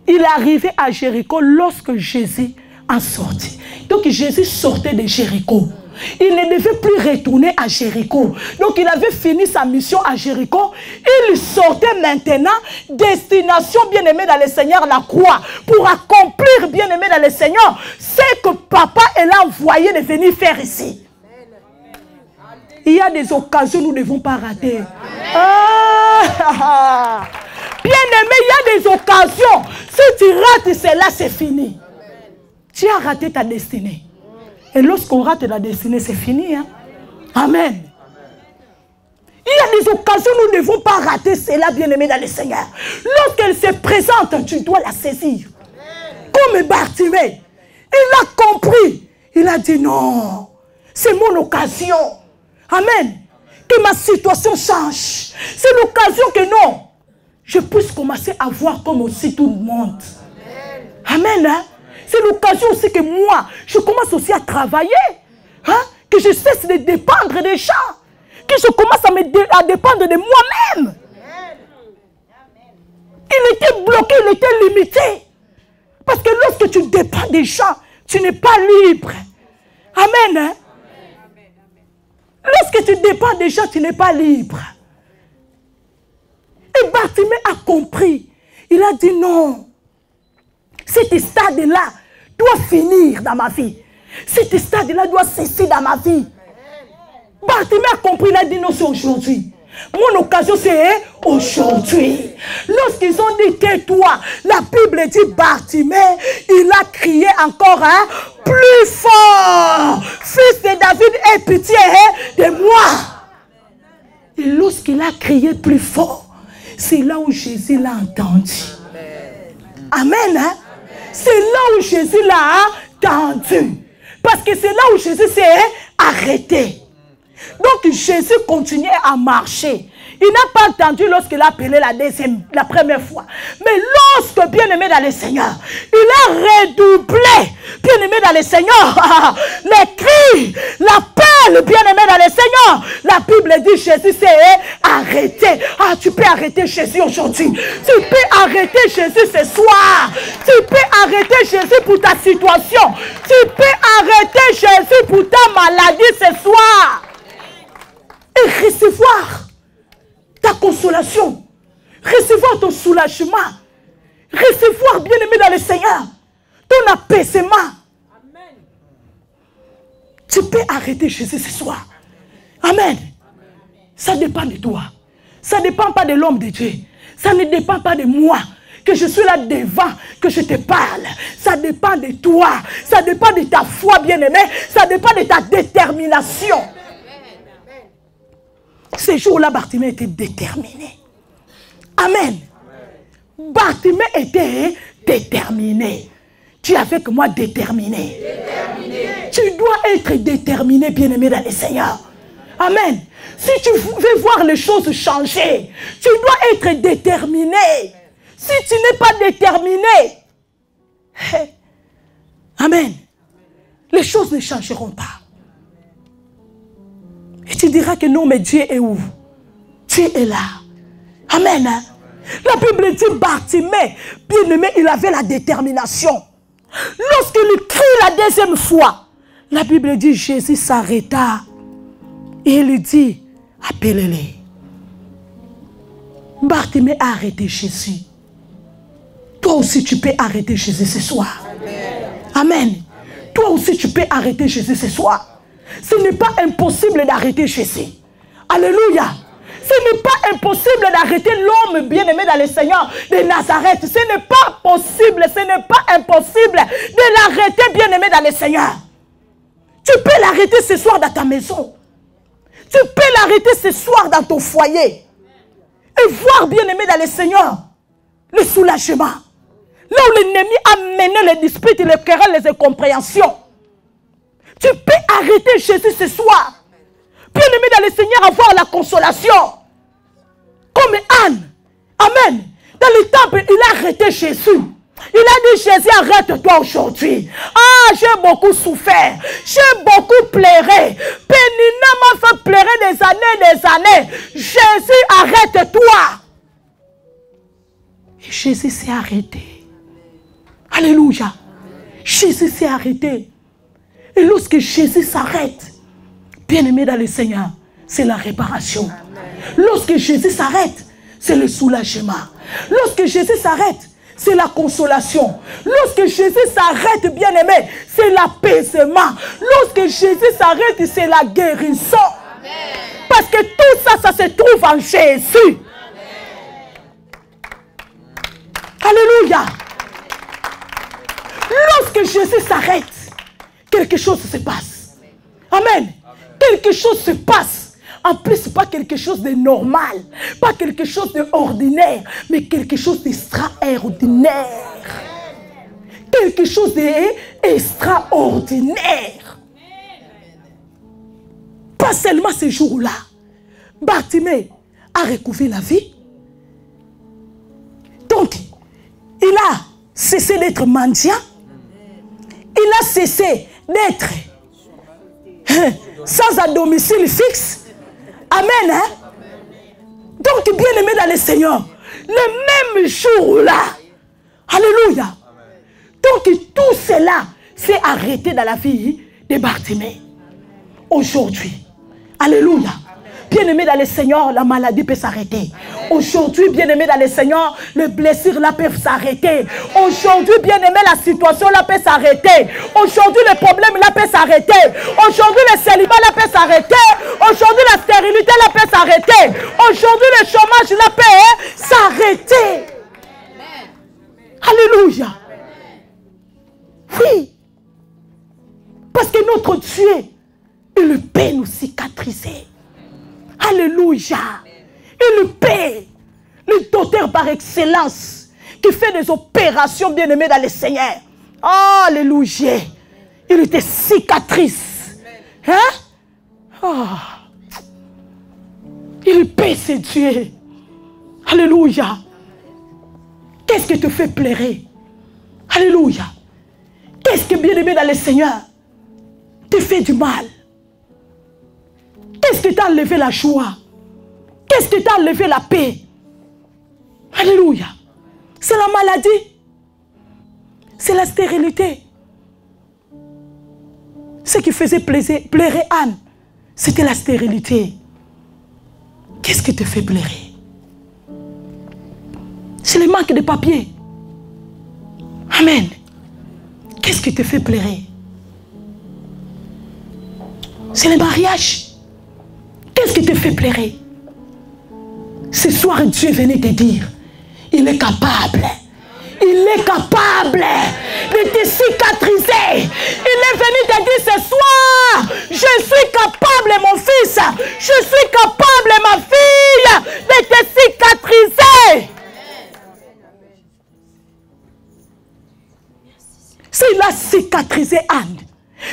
il est arrivé à Jéricho lorsque Jésus en sortit. Donc Jésus sortait de Jéricho. Il ne devait plus retourner à Jéricho. Donc il avait fini sa mission à Jéricho. Il sortait maintenant, destination bien-aimée dans le Seigneur, la croix, pour accomplir bien-aimé dans le Seigneur ce que papa l'a envoyé de venir faire ici. Il y a des occasions nous ne devons pas rater. Bien-aimé, il y a des occasions. Si tu rates cela, c'est fini. Tu as raté ta destinée. Et lorsqu'on rate la destinée, c'est fini. Hein? Amen. Il y a des occasions où nous ne devons pas rater cela, bien-aimé dans le Seigneur. Lorsqu'elle se présente, tu dois la saisir. Comme Bartimée, il a compris. Il a dit non, c'est mon occasion. Amen. Que ma situation change. C'est l'occasion que non, je puisse commencer à voir comme aussi tout le monde. Amen. Hein? C'est l'occasion aussi que moi, je commence aussi à travailler. Hein? Que je cesse de dépendre des gens. Que je commence à dépendre de moi-même. Il était bloqué, il était limité. Parce que lorsque tu dépends des gens, tu n'es pas libre. Amen. Hein? Lorsque tu dépends des gens, tu n'es pas libre. Et Bartimée a compris. Il a dit non. Cet stade-là doit finir dans ma vie. Cet stade-là doit cesser dans ma vie. Bartimée a compris, il a dit non, c'est aujourd'hui. Mon occasion, c'est aujourd'hui. Lorsqu'ils ont dit tais-toi, la Bible dit Bartimée, il a crié encore plus fort. Fils de David, aie pitié de moi. Et lorsqu'il a crié plus fort, c'est là où Jésus l'a entendu. Amen. Hein? C'est là où Jésus l'a entendu. Parce que c'est là où Jésus s'est arrêté. Donc Jésus continuait à marcher. Il n'a pas entendu lorsqu'il a appelé la première fois. Mais lorsque, bien-aimé dans le Seigneur, il a redoublé, bien-aimé dans le Seigneur, les cris, l'appel, bien-aimé dans le Seigneur. La Bible dit Jésus s'est arrêté. Ah, tu peux arrêter Jésus aujourd'hui. Tu peux arrêter Jésus ce soir. Tu peux arrêter Jésus pour ta situation. Tu peux arrêter Jésus pour ta maladie ce soir. Et recevoir ta consolation, recevoir ton soulagement, recevoir, bien-aimé dans le Seigneur, ton apaisement. Amen. Tu peux arrêter Jésus ce soir. Amen. Ça dépend de toi. Ça ne dépend pas de l'homme de Dieu. Ça ne dépend pas de moi. Que je suis là devant, que je te parle. Ça dépend de toi. Ça dépend de ta foi, bien-aimé. Ça dépend de ta détermination. Ces jours-là, Bartimée était déterminé. Amen. Bartimée était déterminé. Tu es avec moi déterminé. Tu dois être déterminé, bien-aimé dans le Seigneur. Amen. Si tu veux voir les choses changer, tu dois être déterminé. Si tu n'es pas déterminé, amen, les choses ne changeront pas. Et tu diras que non, mais Dieu est où? Dieu est là. Amen. Hein? La Bible dit Bartimée, bien-aimé, il avait la détermination. Lorsqu'il crie la deuxième fois, la Bible dit Jésus s'arrêta et il lui dit appelez-les. Bartimée a arrêté Jésus. Toi aussi tu peux arrêter Jésus ce soir. Amen. Amen. Toi aussi tu peux arrêter Jésus ce soir. Ce n'est pas impossible d'arrêter Jésus. Alléluia. Ce n'est pas impossible d'arrêter l'homme bien-aimé dans le Seigneur de Nazareth. Ce n'est pas possible, ce n'est pas impossible de l'arrêter bien-aimé dans le Seigneur. Tu peux l'arrêter ce soir dans ta maison. Tu peux l'arrêter ce soir dans ton foyer. Et voir bien-aimé dans le Seigneur le soulagement. Là où l'ennemi a mené les disputes, les querelles, les incompréhensions. Tu peux arrêter Jésus ce soir. Bien-aimé dans le Seigneur, avoir la consolation. Comme Anne. Amen. Dans le temple, il a arrêté Jésus. Il a dit, Jésus, arrête-toi aujourd'hui. Ah, j'ai beaucoup souffert. J'ai beaucoup pleuré. Pénina m'a fait pleurer des années. Jésus, arrête-toi. Et Jésus s'est arrêté. Alléluia. Jésus s'est arrêté. Et lorsque Jésus s'arrête, bien-aimé dans le Seigneur, c'est la réparation. Lorsque Jésus s'arrête, c'est le soulagement. Lorsque Jésus s'arrête, c'est la consolation. Lorsque Jésus s'arrête, bien-aimé, c'est l'apaisement. Lorsque Jésus s'arrête, c'est la guérison. Amen. Parce que tout ça, ça se trouve en Jésus. Amen. Alléluia. Lorsque Jésus s'arrête, quelque chose se passe. Amen. Quelque chose se passe. En plus, pas quelque chose de normal, pas quelque chose d'ordinaire, mais quelque chose d'extraordinaire. Quelque chose d'extraordinaire. Pas seulement ce jour-là. Bartimée a recouvert la vie. Donc, il a cessé d'être mendiant. Il a cessé d'être sans un domicile fixe. Amen. Hein? Donc, bien-aimé dans le Seigneur, le même jour-là, alléluia. Donc, tout cela s'est arrêté dans la vie de Bartimée. Aujourd'hui, alléluia. Bien-aimé dans le Seigneur, la maladie peut s'arrêter. Aujourd'hui, bien-aimé dans le Seigneur, les blessures là peuvent s'arrêter. Aujourd'hui, bien-aimé, la situation là peut s'arrêter. Aujourd'hui, les problèmes là peuvent s'arrêter. Aujourd'hui, le célibat là peut s'arrêter. Aujourd'hui, la stérilité là peut s'arrêter. Aujourd'hui, le chômage là peut s'arrêter. Alléluia. Oui. Parce que notre Dieu, il peut nous cicatriser. Alléluia. Et le Père, le docteur par excellence, qui fait des opérations bien-aimées dans le Seigneur. Alléluia. Il était cicatrice. Hein? Oh. Il paie ses dieux. Alléluia. Qu'est-ce qui te fait pleurer? Alléluia. Qu'est-ce que bien-aimé dans le Seigneur te fait du mal? Qu'est-ce qui t'a enlevé la joie? Qu'est-ce qui t'a enlevé la paix? Alléluia. C'est la maladie. C'est la stérilité. Ce qui faisait pleurer Anne, c'était la stérilité. Qu'est-ce qui te fait pleurer? C'est le manque de papier. Amen. Qu'est-ce qui te fait pleurer? C'est le mariage. Qu'est-ce qui te fait pleurer? Ce soir, Dieu venait te dire, il est capable. Il est capable de te cicatriser. Il est venu te dire ce soir, je suis capable, mon fils. Je suis capable, ma fille, de te cicatriser. S'il a cicatrisé Anne,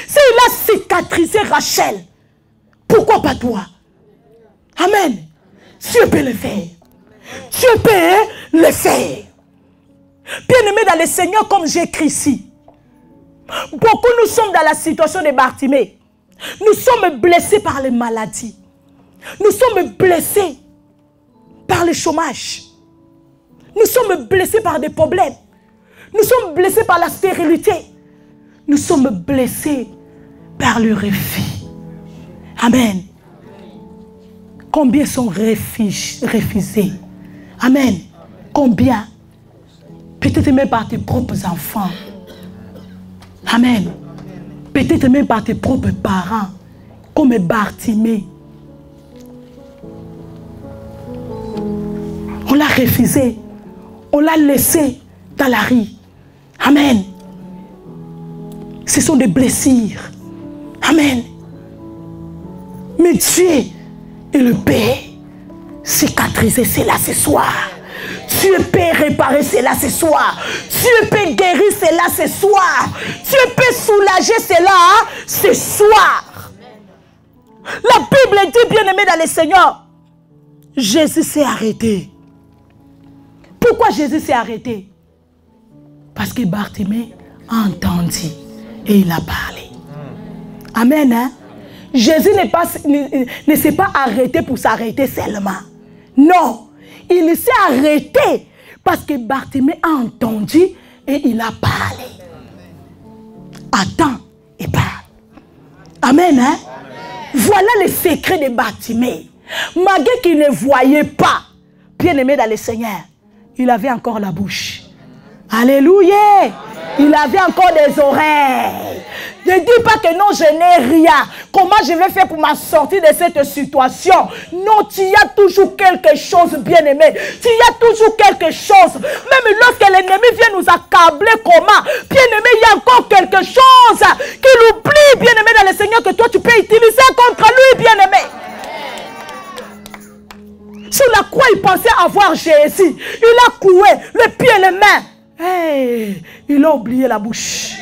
s'il a cicatrisé Rachel, pourquoi pas toi? Amen. Dieu peut le faire. Dieu peut le faire. Bien-aimés dans le Seigneur, comme j'écris ici, beaucoup nous sommes dans la situation de Bartimée. Nous sommes blessés par les maladies. Nous sommes blessés par le chômage. Nous sommes blessés par des problèmes. Nous sommes blessés par la stérilité. Nous sommes blessés par le refus. Amen. Combien sont refusés? Amen. Combien? Peut-être même par tes propres enfants. Amen. Peut-être même par tes propres parents comme Bartimée. On l'a refusé. On l'a laissé dans la rue. Amen. Ce sont des blessures. Amen. Mais Dieu est le Père. Cicatriser cela ce soir. Dieu peut réparer cela ce soir. Dieu peut guérir cela ce soir. Dieu peut soulager cela ce soir. La Bible dit, bien-aimé dans le Seigneur, Jésus s'est arrêté. Pourquoi Jésus s'est arrêté? Parce que Bartimée a entendu et il a parlé. Amen. Hein? Jésus ne s'est pas arrêté pour s'arrêter seulement. Non, il s'est arrêté parce que Bartimée a entendu et il a parlé. Attends et parle. Amen. Hein? Voilà le secret de Bartimée. Malgré qu'il ne voyait pas, bien-aimé dans le Seigneur, il avait encore la bouche. Alléluia. Il avait encore des oreilles. Ne dis pas que non, je n'ai rien. Comment je vais faire pour m'en sortir de cette situation? Non, tu y as toujours quelque chose, bien-aimé. Tu y as toujours quelque chose. Même lorsque l'ennemi vient nous accabler, comment? Bien-aimé, il y a encore quelque chose qu'il oublie, bien-aimé, dans le Seigneur, que toi, tu peux utiliser contre lui, bien-aimé. Sur la croix, il pensait avoir Jésus. Il a cloué les pieds et les mains. Hey, il a oublié la bouche.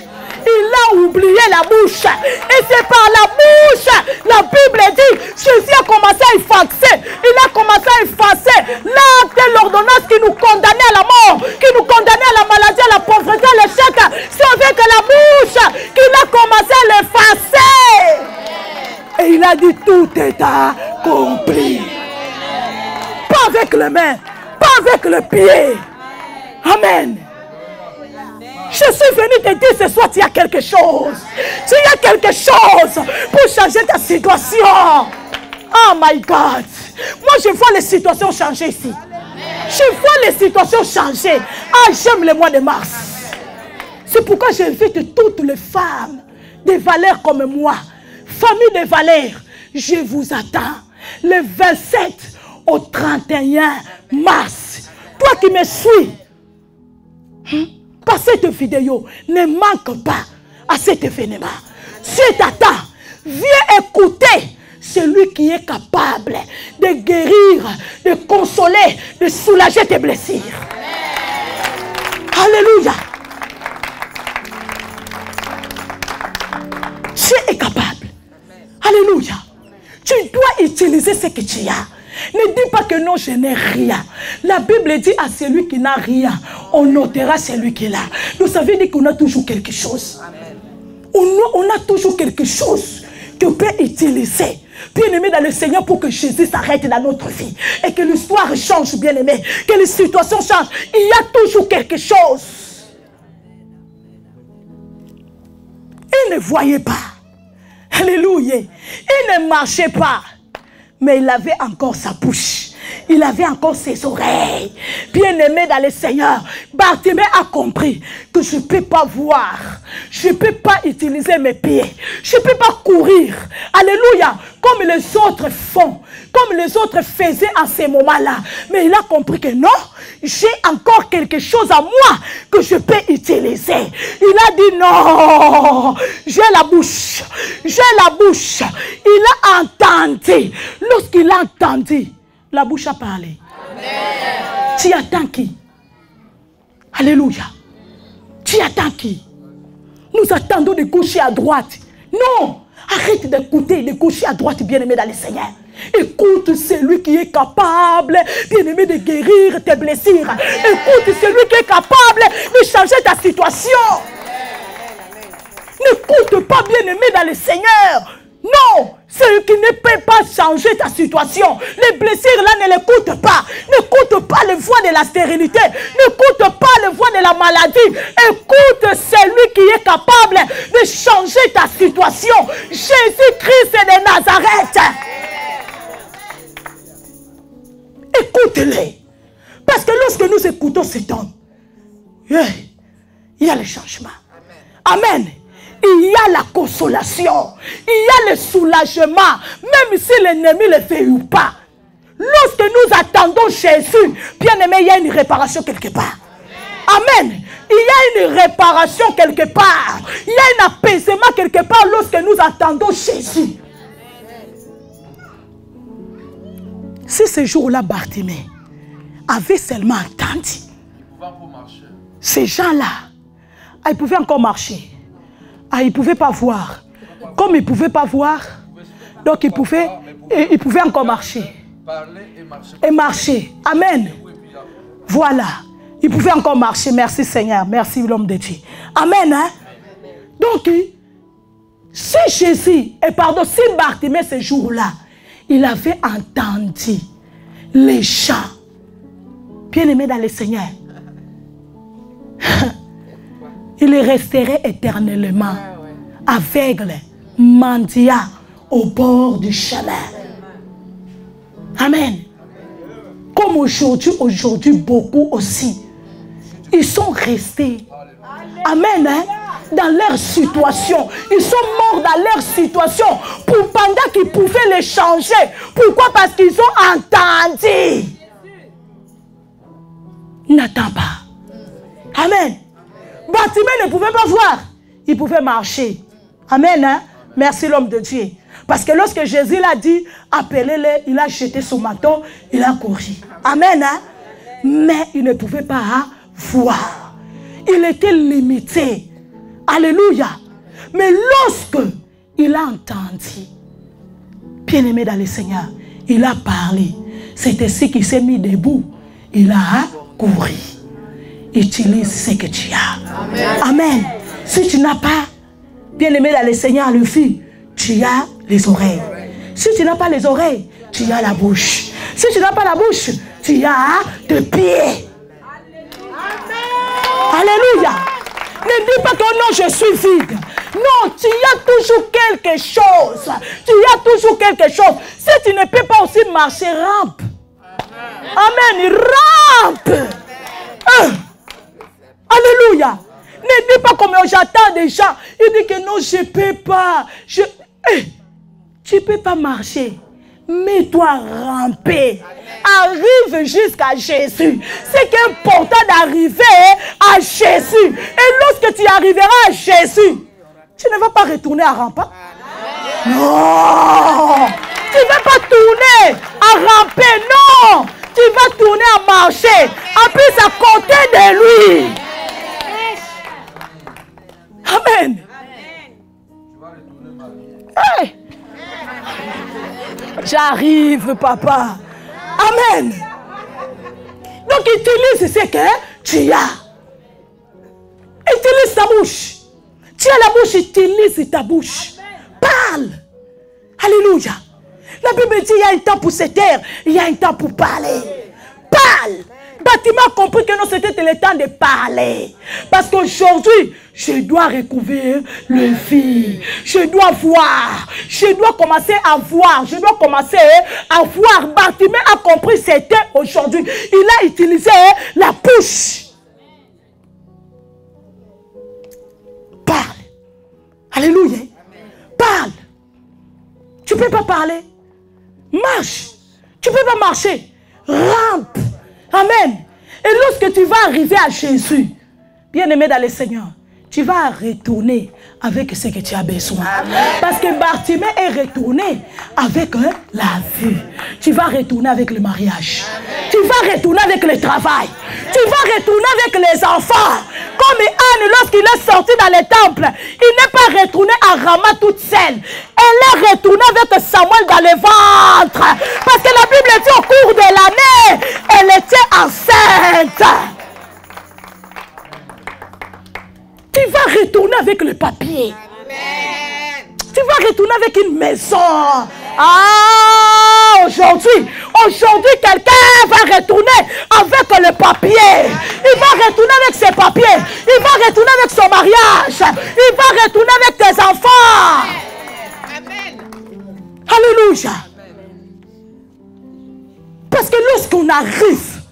Il a oublié la bouche. Et c'est par la bouche. La Bible dit, Jésus a commencé à effacer. Il a commencé à effacer l'acte et l'ordonnance qui nous condamnait à la mort, qui nous condamnait à la maladie, à la pauvreté, à l'échec. C'est avec la bouche qu'il a commencé à l'effacer. Et il a dit, tout est accompli. Pas avec les mains, pas avec le pied. Amen. Je suis venu te dire ce soir, il y a quelque chose. Il y a quelque chose pour changer ta situation. Oh my God. Moi, je vois les situations changer ici. Je vois les situations changer. Ah, j'aime le mois de mars. C'est pourquoi j'invite toutes les femmes de valeurs comme moi. Famille de valeurs, je vous attends. Le 27 au 31 mars. Toi qui me suis, par cette vidéo, ne manque pas à cet événement. Dieu t'attend. Viens écouter celui qui est capable de guérir, de consoler, de soulager tes blessures. Alléluia. Dieu est capable. Alléluia. Tu dois utiliser ce que tu as. Ne dis pas que non, je n'ai rien. La Bible dit à celui qui n'a rien, on notera celui qui l'a. Donc ça veut dire qu'on a toujours quelque chose. On a toujours quelque chose qu'on peut utiliser. Bien-aimé dans le Seigneur, pour que Jésus s'arrête dans notre vie. Et que l'histoire change, bien-aimé. Que les situations changent. Il y a toujours quelque chose. Il ne voyait pas. Alléluia. Il ne marchait pas. Mais il avait encore sa bouche. Il avait encore ses oreilles. Bien-aimé dans le Seigneur, Bartimée a compris que je ne peux pas voir. Je ne peux pas utiliser mes pieds. Je ne peux pas courir. Alléluia. Comme les autres font. Comme les autres faisaient à ces moments-là. Mais il a compris que non, j'ai encore quelque chose à moi que je peux utiliser. Il a dit non. J'ai la bouche. J'ai la bouche. Il a entendu. Lorsqu'il a entendu, la bouche a parlé. Amen. Tu attends qui? Alléluia. Tu attends qui? Nous attendons de gauche à droite. Non. Arrête d'écouter de gauche à droite, bien-aimé dans le Seigneur. Écoute celui qui est capable, bien-aimé, de guérir tes blessures. Écoute celui qui est capable de changer ta situation. N'écoute pas, bien-aimé dans le Seigneur. Non, celui qui ne peut pas changer ta situation. Les blessures là, ne l'écoute pas. N'écoute pas les voix de la stérilité. N'écoute pas les voix de la maladie. Écoute celui qui est capable de changer ta situation. Jésus-Christ de Nazareth. Écoute-les. Parce que lorsque nous écoutons cet homme, il y a le changement. Amen. il y a la consolation, il y a le soulagement, même si l'ennemi ne le fait ou pas. Lorsque nous attendons Jésus, bien aimé, il y a une réparation quelque part. Amen. Il y a une réparation quelque part. Il y a un apaisement quelque part lorsque nous attendons Jésus. Si ce jour-là, Bartimée avait seulement entendu, ces gens-là, ils pouvaient encore marcher. Ils ne pouvaient pas voir. Comme ils ne pouvaient pas voir, donc ils pouvaient encore marcher. Et marcher. Amen. Voilà. Ils pouvaient encore marcher. Merci Seigneur. Merci l'homme de Dieu. Amen. Hein? Donc, si Jésus, et pardon, si Bartimée ce jour-là, il avait entendu les chants, bien-aimé dans le Seigneur, il resterait éternellement aveugle, mendiant au bord du chemin. Amen. Comme aujourd'hui, beaucoup aussi, ils sont restés. Amen. Hein? Dans leur situation. Ils sont morts dans leur situation pendant qu'ils pouvaient les changer. Pourquoi? Parce qu'ils ont entendu. N'attends pas. Amen. Bartimée ne pouvait pas voir. Il pouvait marcher. Amen. Hein? Merci l'homme de Dieu. Parce que lorsque Jésus l'a dit, appelez-les, il a jeté son manteau, il a couru. Amen. Hein? Mais il ne pouvait pas voir. Il était limité. Alléluia. Mais lorsque il a entendu, bien-aimé dans le Seigneur, il a parlé. C'est ainsi qu'il s'est mis debout. Il a couru. Utilise ce que tu as. Amen. Amen. Si tu n'as pas, bien-aimé dans le Seigneur, le fils, tu as les oreilles. Si tu n'as pas les oreilles, tu as la bouche. Si tu n'as pas la bouche, tu as tes pieds. Alléluia. Ne dis pas que non, je suis vide. Non, tu as toujours quelque chose. Tu as toujours quelque chose. Si tu ne peux pas aussi marcher, rampe. Amen. Rampe. Alléluia. Ne dis pas comme j'attends des gens. Il dit que non, je ne peux pas. Tu ne peux pas marcher. Mets-toi ramper. Arrive jusqu'à Jésus. C'est important d'arriver à Jésus. Et lorsque tu arriveras à Jésus, tu ne vas pas retourner à ramper. Non. Tu ne vas pas tourner à ramper. Non. Tu vas tourner à marcher. En plus, à côté de lui. Amen. Hey. J'arrive, papa. Amen. Donc, utilise ce que tu as. Utilise ta bouche. Tu as la bouche, utilise ta bouche. Parle. Alléluia. La Bible dit il y a un temps pour se taire, il y a un temps pour parler. Parle. Bartimée a compris que non, c'était le temps de parler. Parce qu'aujourd'hui, je dois recouvrir le vide. Je dois voir. Je dois commencer à voir. Je dois commencer à voir. Bartimée a compris c'était aujourd'hui. Il a utilisé la bouche. Parle. Alléluia. Parle. Tu ne peux pas parler. Marche. Tu ne peux pas marcher. Rampe. Amen. Et lorsque tu vas arriver à Jésus, bien-aimé dans le Seigneur, tu vas retourner avec ce que tu as besoin. Amen. Parce que Bartimée est retourné avec la vue. Tu vas retourner avec le mariage. Amen. Tu vas retourner avec le travail. Tu vas retourner avec les enfants. Comme Anne, lorsqu'il est sorti dans le temple, il n'est pas retourné à Rama toute seule. Elle est retournée avec Samuel dans le ventre. Parce que la Bible dit au cours de l'année, elle était enceinte. Tu vas retourner avec le papier. Amen. Tu vas retourner avec une maison. Ah, aujourd'hui, quelqu'un va retourner avec le papier. Il va retourner avec ses papiers. Il va retourner avec son mariage. Il va retourner avec tes enfants. Amen. Alléluia. Parce que lorsqu'on arrive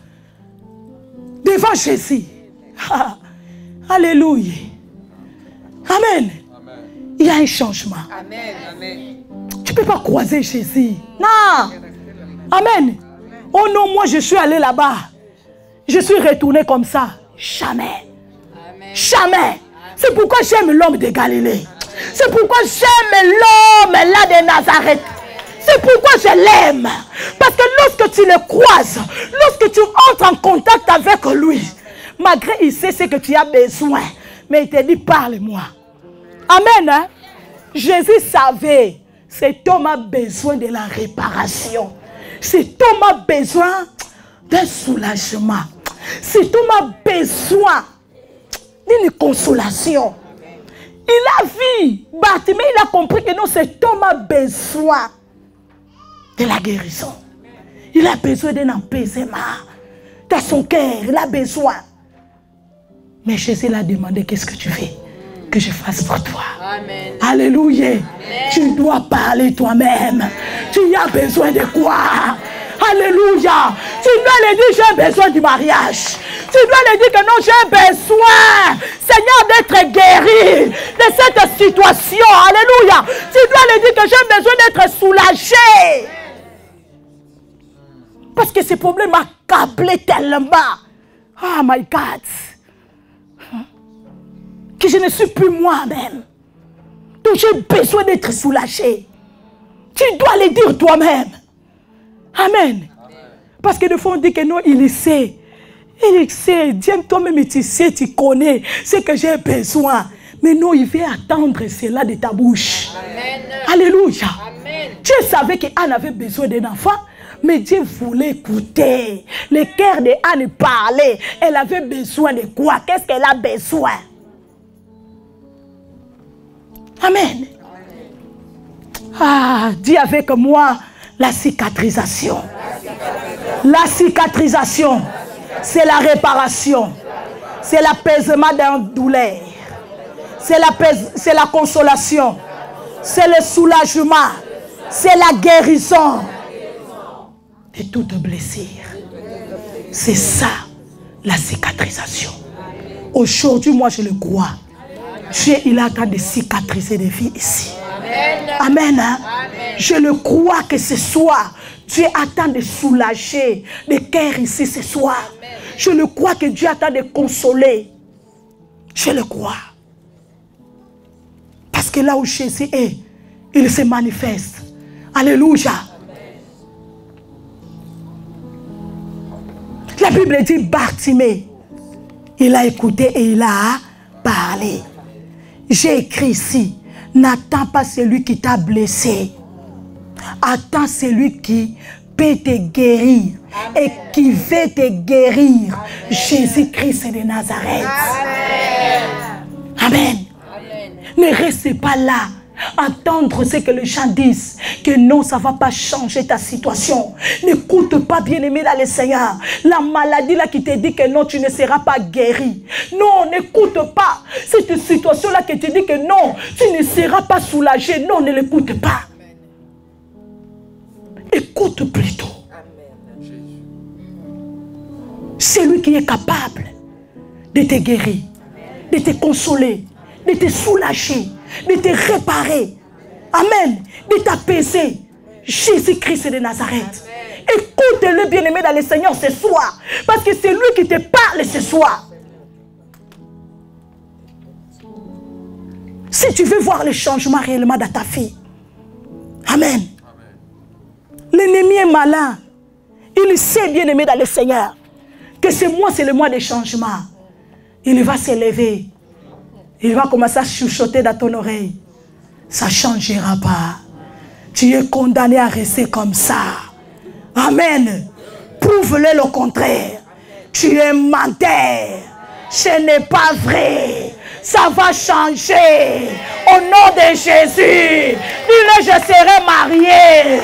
devant Jésus, alléluia. Amen. il y a un changement. Tu ne peux pas croiser Jésus. Non. Amen. Oh non, moi je suis allé là-bas. Je suis retourné comme ça. Jamais. Jamais. C'est pourquoi j'aime l'homme de Galilée. C'est pourquoi j'aime l'homme là de Nazareth. C'est pourquoi je l'aime. Parce que lorsque tu le croises, lorsque tu entres en contact avec lui, malgré il sait ce que tu as besoin, mais il te dit parle-moi. Amen. Hein? Jésus savait, cet homme a besoin de la réparation. Cet homme a besoin d'un soulagement. Cet homme a besoin d'une consolation. Il a vu, Bartimée, il a compris que non, cet homme a besoin de la guérison. Il a besoin d'un apaisement dans son cœur. Il a besoin. Mais Jésus l'a demandé, qu'est-ce que tu veux que je fasse pour toi? Amen. Alléluia. Amen. Tu dois parler toi-même. Tu as besoin de quoi? Alléluia. Tu dois lui dire, j'ai besoin du mariage. Tu dois lui dire que non, j'ai besoin, Seigneur, d'être guéri de cette situation. Alléluia. Tu dois lui dire que j'ai besoin d'être soulagé. Parce que ce problème m'a câblé tellement. Oh my God. Que je ne suis plus moi-même. Donc j'ai besoin d'être soulagé. Tu dois le dire toi-même. Amen. Parce que des fois on dit que non, il sait. Il sait. Dieu toi-même tu sais, tu connais ce que j'ai besoin. Mais non, il veut attendre cela de ta bouche. Amen. Alléluia. Amen. Dieu savait qu'Anne avait besoin d'un enfant. Mais Dieu voulait écouter. Le cœur d'Anne parlait. Elle avait besoin de quoi? Qu'est-ce qu'elle a besoin? Amen. Ah, dis avec moi la cicatrisation. La cicatrisation, c'est la réparation. C'est l'apaisement d'un douleur. C'est la consolation. C'est le soulagement. C'est la guérison de toute blessure. C'est ça, la cicatrisation. Aujourd'hui, moi, je le crois. Dieu, il attend de cicatriser des vies ici. Amen. Hein? Amen. Je le crois que ce soir, Dieu attend de soulager les cœurs ici ce soir. Amen. Je le crois que Dieu attend de consoler. Je le crois. Parce que là où Jésus est, il se manifeste. Alléluia. La Bible dit Bartimée, il a écouté et il a parlé. J'ai écrit ici, n'attends pas celui qui t'a blessé. Attends celui qui peut te guérir. Amen. Et qui veut te guérir. Jésus-Christ de Nazareth. Amen. Amen. Amen. Ne restez pas là. Entendre ce que les gens disent, que non, ça ne va pas changer ta situation. N'écoute pas, bien-aimé dans le Seigneur. La maladie là qui te dit que non, tu ne seras pas guéri. Non, n'écoute pas. Cette situation-là qui te dit que non, tu ne seras pas soulagé. Non, ne l'écoute pas. Écoute plutôt. C'est lui qui est capable de te guérir, de te consoler, de te soulager, de te réparer. Amen. De t'apaiser. Jésus-Christ de Nazareth. Écoute-le, bien-aimé dans le Seigneur ce soir. Parce que c'est lui qui te parle ce soir. Si tu veux voir le changement réellement dans ta vie. Amen. L'ennemi est malin. Il sait, bien-aimé dans le Seigneur, que ce mois, c'est le mois de changement. Il va s'élever. Il va commencer à chuchoter dans ton oreille. Ça ne changera pas. Tu es condamné à rester comme ça. Amen. Prouve-le le contraire. Tu es menteur. Ce n'est pas vrai. Ça va changer. Au nom de Jésus. Dis-le, je serai marié.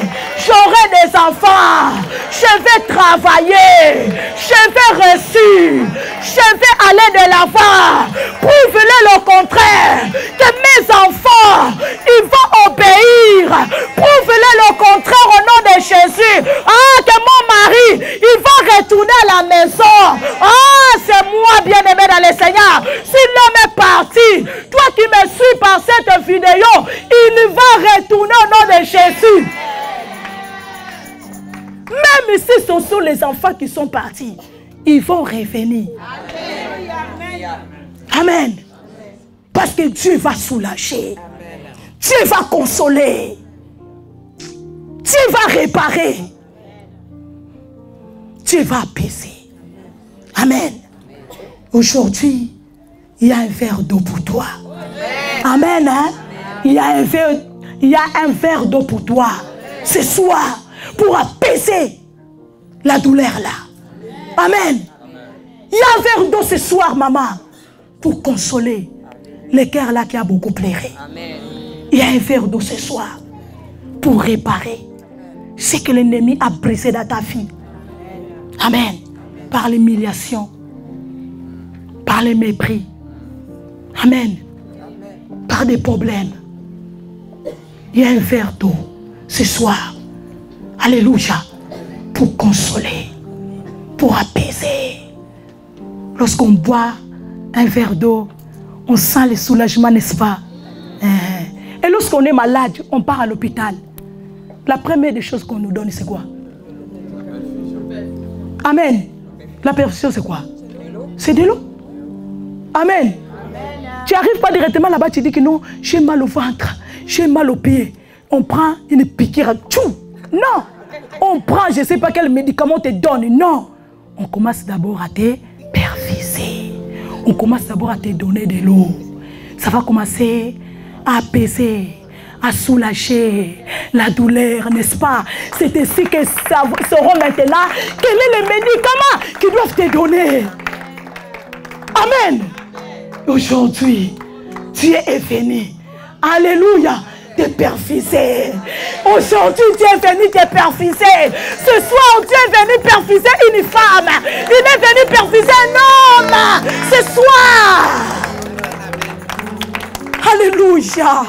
J'aurai des enfants. Je vais travailler. Je vais reçu. Je vais aller de l'avant. Prouve-le le contraire. Que mes enfants, ils vont obéir. Prouve-le le contraire au nom de Jésus. Ah, que mon mari, il va retourner à la maison. Ah, c'est moi bien-aimé dans le Seigneur. Si l'homme est parti, toi qui me suis par cette vie, vidéo, il va retourner au nom de Jésus. Même si ce sont les enfants qui sont partis, ils vont revenir. Amen. Parce que Dieu va soulager. Dieu va consoler. Dieu va réparer. Dieu va apaiser. Amen. Aujourd'hui, il y a un verre d'eau pour toi. Amen. Hein? Il y a un verre d'eau pour toi. Ce soir, pour apaiser la douleur là. Amen. Il y a un verre d'eau ce soir, maman, pour consoler le cœur là qui a beaucoup pleuré. Il y a un verre d'eau ce soir pour réparer ce que l'ennemi a brisé dans ta vie. Amen. Par l'humiliation, par le mépris. Amen. Par des problèmes. Il y a un verre d'eau ce soir. Alléluia. Pour consoler, pour apaiser. Lorsqu'on boit un verre d'eau, on sent le soulagement, n'est-ce pas? Et lorsqu'on est malade, on part à l'hôpital. La première des choses qu'on nous donne, c'est quoi? Amen. La perfusion, c'est quoi? C'est de l'eau. Amen. Tu n'arrives pas directement là-bas, tu dis que non, j'ai mal au ventre, j'ai mal aux pieds. On prend une piqûre, tchou. Non. On prend, je ne sais pas quel médicament te donne. Non. On commence d'abord à te perfuser. On commence d'abord à te donner de l'eau. Ça va commencer à apaiser, à soulager la douleur, n'est-ce pas? C'est ainsi que sauront maintenant quel est le médicament qu'ils doivent te donner. Amen. Aujourd'hui, Dieu est venu. Alléluia. Te perfuser. Aujourd'hui, Dieu est venu te perfuser. Ce soir, Dieu est venu perfuser une femme. Il est venu perfuser un homme. Ce soir. Alléluia.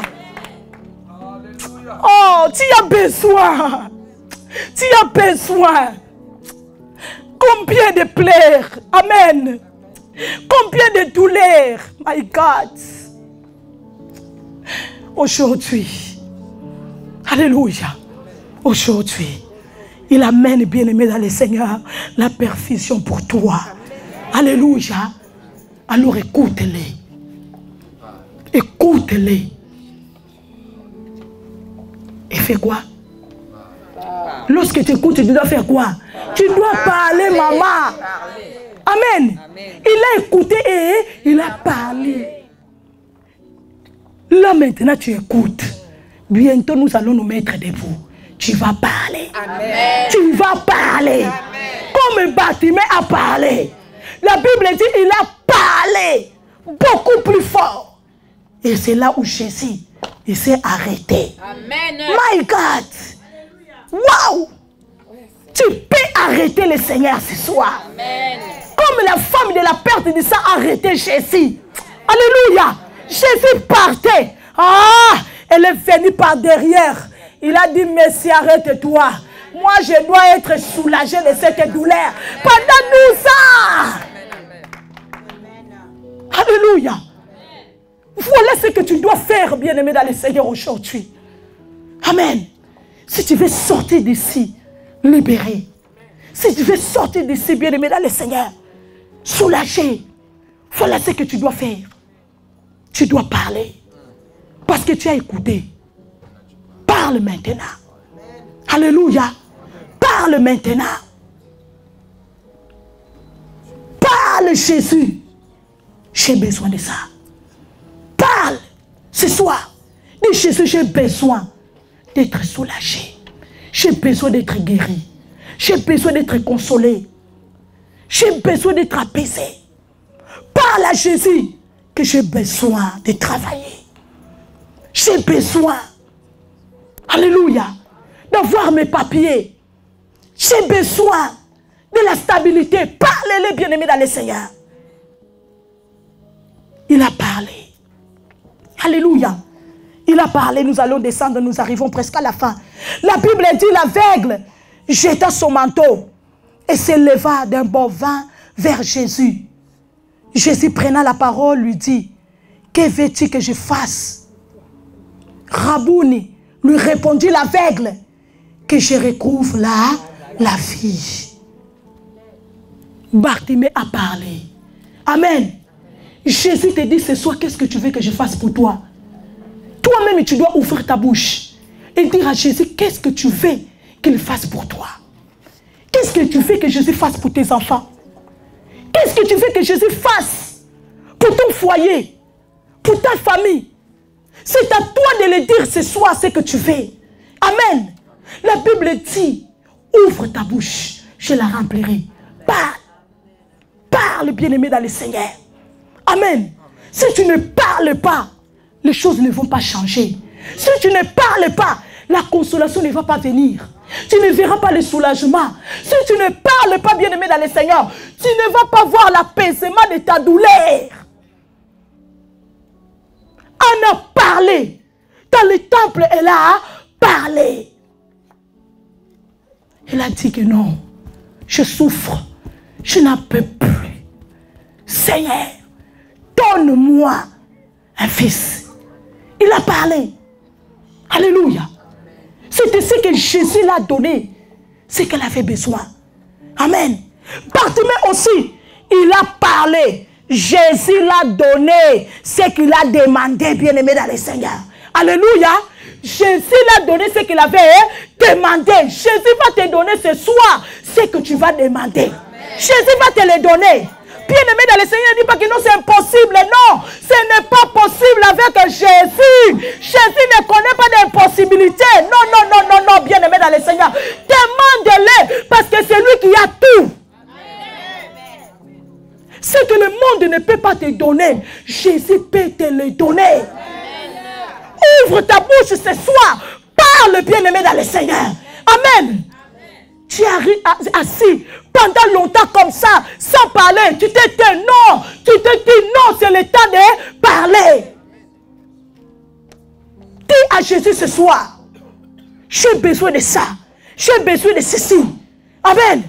Oh, tu as besoin. Tu as besoin. Combien de pleurs. Amen. Combien de douleurs. My God. Aujourd'hui, alléluia, aujourd'hui, il amène, bien-aimé dans le Seigneur, la perfusion pour toi. Alléluia. Alors écoute-les. Écoute-les. Et fais quoi? Lorsque tu écoutes, tu dois faire quoi? Tu dois parler, maman. Amen. Il a écouté et il a parlé. Là maintenant tu écoutes. Bientôt nous allons nous mettre debout. Tu vas parler. Amen. Tu vas parler. Amen. Comme un bâtiment a parlé. La Bible dit il a parlé beaucoup plus fort. Et c'est là où Jésus il s'est arrêté. Amen. My God. Wow. Tu peux arrêter le Seigneur ce soir. Amen. Comme la femme de la perte de sang a arrêté Jésus. Alléluia. Jésus partait. Ah, elle est venue par derrière. Il a dit, Messie, arrête-toi. Moi, je dois être soulagé de cette douleur. Pendant nous ça. Alléluia. Voilà ce que tu dois faire, bien-aimé dans le Seigneur aujourd'hui. Amen. Si tu veux sortir d'ici, libéré. Si tu veux sortir d'ici, bien-aimé dans le Seigneur, soulagé. Voilà ce que tu dois faire. Tu dois parler. Parce que tu as écouté. Parle maintenant. Alléluia. Parle maintenant. Parle Jésus. J'ai besoin de ça. Parle ce soir. Dis Jésus, j'ai besoin d'être soulagé. J'ai besoin d'être guéri. J'ai besoin d'être consolé. J'ai besoin d'être apaisé. Parle à Jésus que j'ai besoin de travailler. J'ai besoin, alléluia, d'avoir mes papiers. J'ai besoin de la stabilité. Parlez-les, bien-aimés dans le Seigneur. Il a parlé. Alléluia. Il a parlé, nous allons descendre, nous arrivons presque à la fin. La Bible dit, l'aveugle jeta son manteau et s'éleva d'un bovin vers Jésus. Jésus prenant la parole lui dit, que veux-tu que je fasse? Rabouni, lui répondit l'aveugle, que je retrouve la vie. Bartimée a parlé. Amen. Jésus te dit ce soir, qu'est-ce que tu veux que je fasse pour toi? Toi-même, tu dois ouvrir ta bouche et dire à Jésus, qu'est-ce que tu veux qu'il fasse pour toi? Qu'est-ce que tu veux que Jésus fasse pour tes enfants? Qu'est-ce que tu veux que Jésus fasse pour ton foyer, pour ta famille? C'est à toi de le dire ce soir ce que tu veux. Amen. La Bible dit, ouvre ta bouche, je la remplirai. Parle. Parle, bien-aimé dans le Seigneur. Amen. Si tu ne parles pas, les choses ne vont pas changer. Si tu ne parles pas, la consolation ne va pas venir. Tu ne verras pas le soulagement. Si tu ne parles pas, bien-aimé dans le Seigneur, tu ne vas pas voir l'apaisement de ta douleur. On a parlé. Dans le temple, elle a parlé. Elle a dit que non, je souffre, je n'en peux plus. Seigneur, donne-moi un fils. Il a parlé. Alléluia. C'était ce que Jésus l'a donné, ce qu'elle avait besoin. Amen. Bartimée aussi, il a parlé. Jésus l'a donné ce qu'il a demandé, bien-aimé dans le Seigneur. Alléluia. Jésus l'a donné ce qu'il avait demandé. Jésus va te donner ce soir ce que tu vas demander. Jésus va te le donner. Bien-aimé dans le Seigneur, ne dit pas que non, c'est impossible. Non, ce n'est pas possible avec Jésus. Jésus ne connaît pas d'impossibilité. Non, non, non, non, non, bien-aimé dans le Seigneur. Demande-le parce que c'est lui qui a tout. Ce que le monde ne peut pas te donner, Jésus peut te le donner. Ouvre ta bouche ce soir. Parle, bien-aimé dans le Seigneur. Amen. Tu es assis pendant longtemps comme ça, sans parler. Tu t'es dit non. Tu te dis non, c'est le temps de parler. Dis à Jésus ce soir, j'ai besoin de ça. J'ai besoin de ceci. Amen.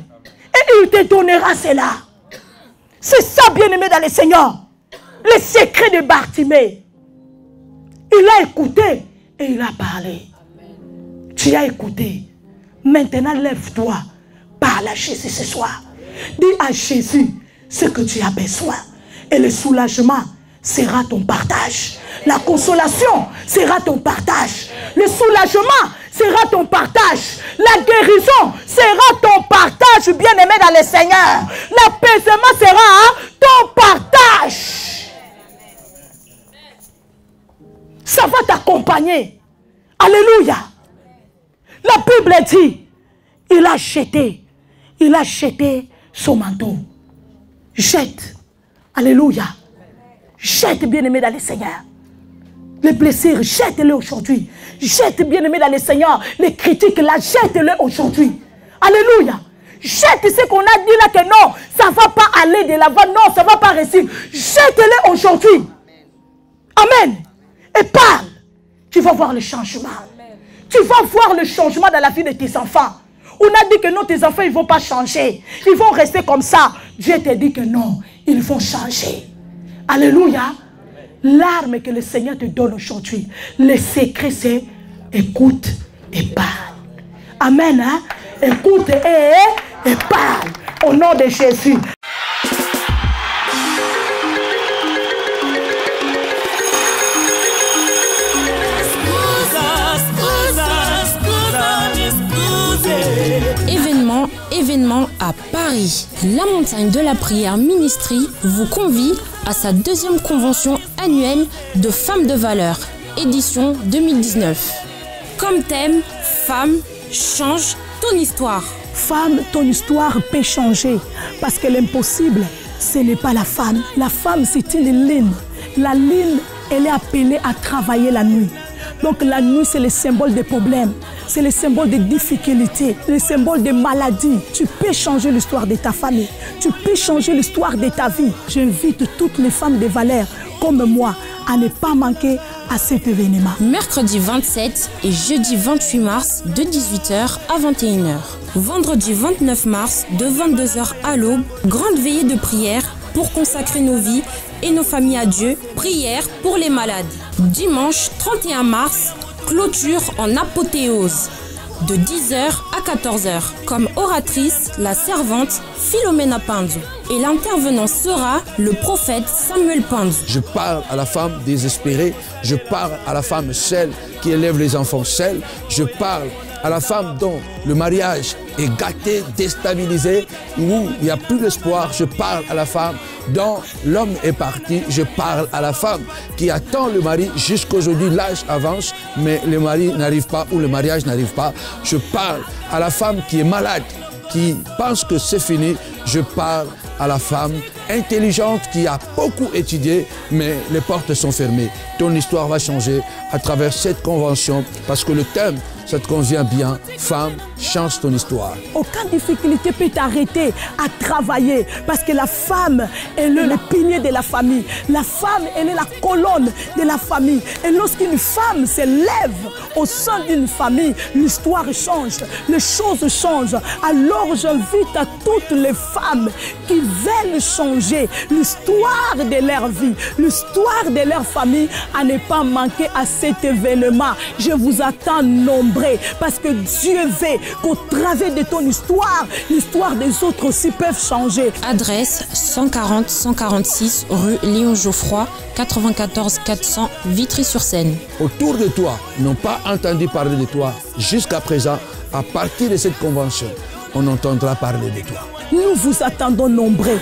Et il te donnera cela. C'est ça, bien-aimé dans le Seigneur. Le secret de Bartimée. Il a écouté et il a parlé. Tu as écouté. Maintenant, lève-toi. Parle à Jésus ce soir. Dis à Jésus ce que tu as besoin. Et le soulagement sera ton partage. La consolation sera ton partage. Le soulagement sera ton partage. La guérison sera ton partage, bien-aimé dans le Seigneur. L'apaisement sera ton partage. Ça va t'accompagner. Alléluia. La Bible dit, il a jeté son manteau. Jette. Alléluia. Jette, bien-aimé dans le Seigneur. Les blessures, jette-les aujourd'hui. Jette, bien-aimé dans le Seigneur. Les critiques, là, jette-les aujourd'hui. Alléluia. Jette ce qu'on a dit là que non, ça ne va pas aller de l'avant. Non, ça ne va pas réussir. Jette-les aujourd'hui. Amen. Et parle. Tu vas voir le changement. Tu vas voir le changement dans la vie de tes enfants. On a dit que non, tes enfants, ils ne vont pas changer. Ils vont rester comme ça. Dieu te dit que non, ils vont changer. Alléluia. L'arme que le Seigneur te donne aujourd'hui, le secret c'est écoute et parle. Amen. Hein? Écoute et parle. Au nom de Jésus. Événement à Paris. La montagne de la prière Ministry vous convie à sa deuxième convention annuelle de Femmes de valeur, édition 2019. Comme thème, Femme, change ton histoire. Femme, ton histoire peut changer parce que l'impossible, ce n'est pas la femme. La femme, c'est une ligne. La ligne, elle est appelée à travailler la nuit. Donc la nuit, c'est le symbole des problèmes. C'est le symbole des difficultés, le symbole des maladies. Tu peux changer l'histoire de ta famille. Tu peux changer l'histoire de ta vie. J'invite toutes les femmes de valeur comme moi à ne pas manquer à cet événement. Mercredi 27 et jeudi 28 mars de 18h à 21h. Vendredi 29 mars de 22h à l'aube, grande veillée de prière pour consacrer nos vies et nos familles à Dieu. Prière pour les malades. Dimanche 31 mars, Clôture en apothéose de 10h à 14h. Comme oratrice, la servante Philomena Panzo. Et l'intervenant sera le prophète Samuel Panzo. Je parle à la femme désespérée, je parle à la femme seule qui élève les enfants seuls, je parle à la femme dont le mariage est gâté, déstabilisé, où il n'y a plus d'espoir. Je parle à la femme dont l'homme est parti. Je parle à la femme qui attend le mari jusqu'aujourd'hui. L'âge avance, mais le mari n'arrive pas ou le mariage n'arrive pas. Je parle à la femme qui est malade, qui pense que c'est fini. Je parle à la femme intelligente qui a beaucoup étudié, mais les portes sont fermées. Ton histoire va changer à travers cette convention parce que le thème, ça te convient bien. Femme, change ton histoire. Aucune difficulté peut t'arrêter à travailler parce que la femme, elle est le pilier de la famille. La femme, elle est la colonne de la famille. Et lorsqu'une femme se lève au sein d'une famille, l'histoire change, les choses changent. Alors j'invite à toutes les femmes qui veulent changer l'histoire de leur vie, l'histoire de leur famille, à ne pas manquer à cet événement. Je vous attends nombreux parce que Dieu veut qu'au travers de ton histoire, l'histoire des autres aussi peuvent changer. Adresse 140-146 rue Léon Geoffroy, 94 400 Vitry-sur-Seine. Autour de toi, n'ont pas entendu parler de toi jusqu'à présent. À partir de cette convention, on entendra parler de toi. Nous vous attendons nombreux.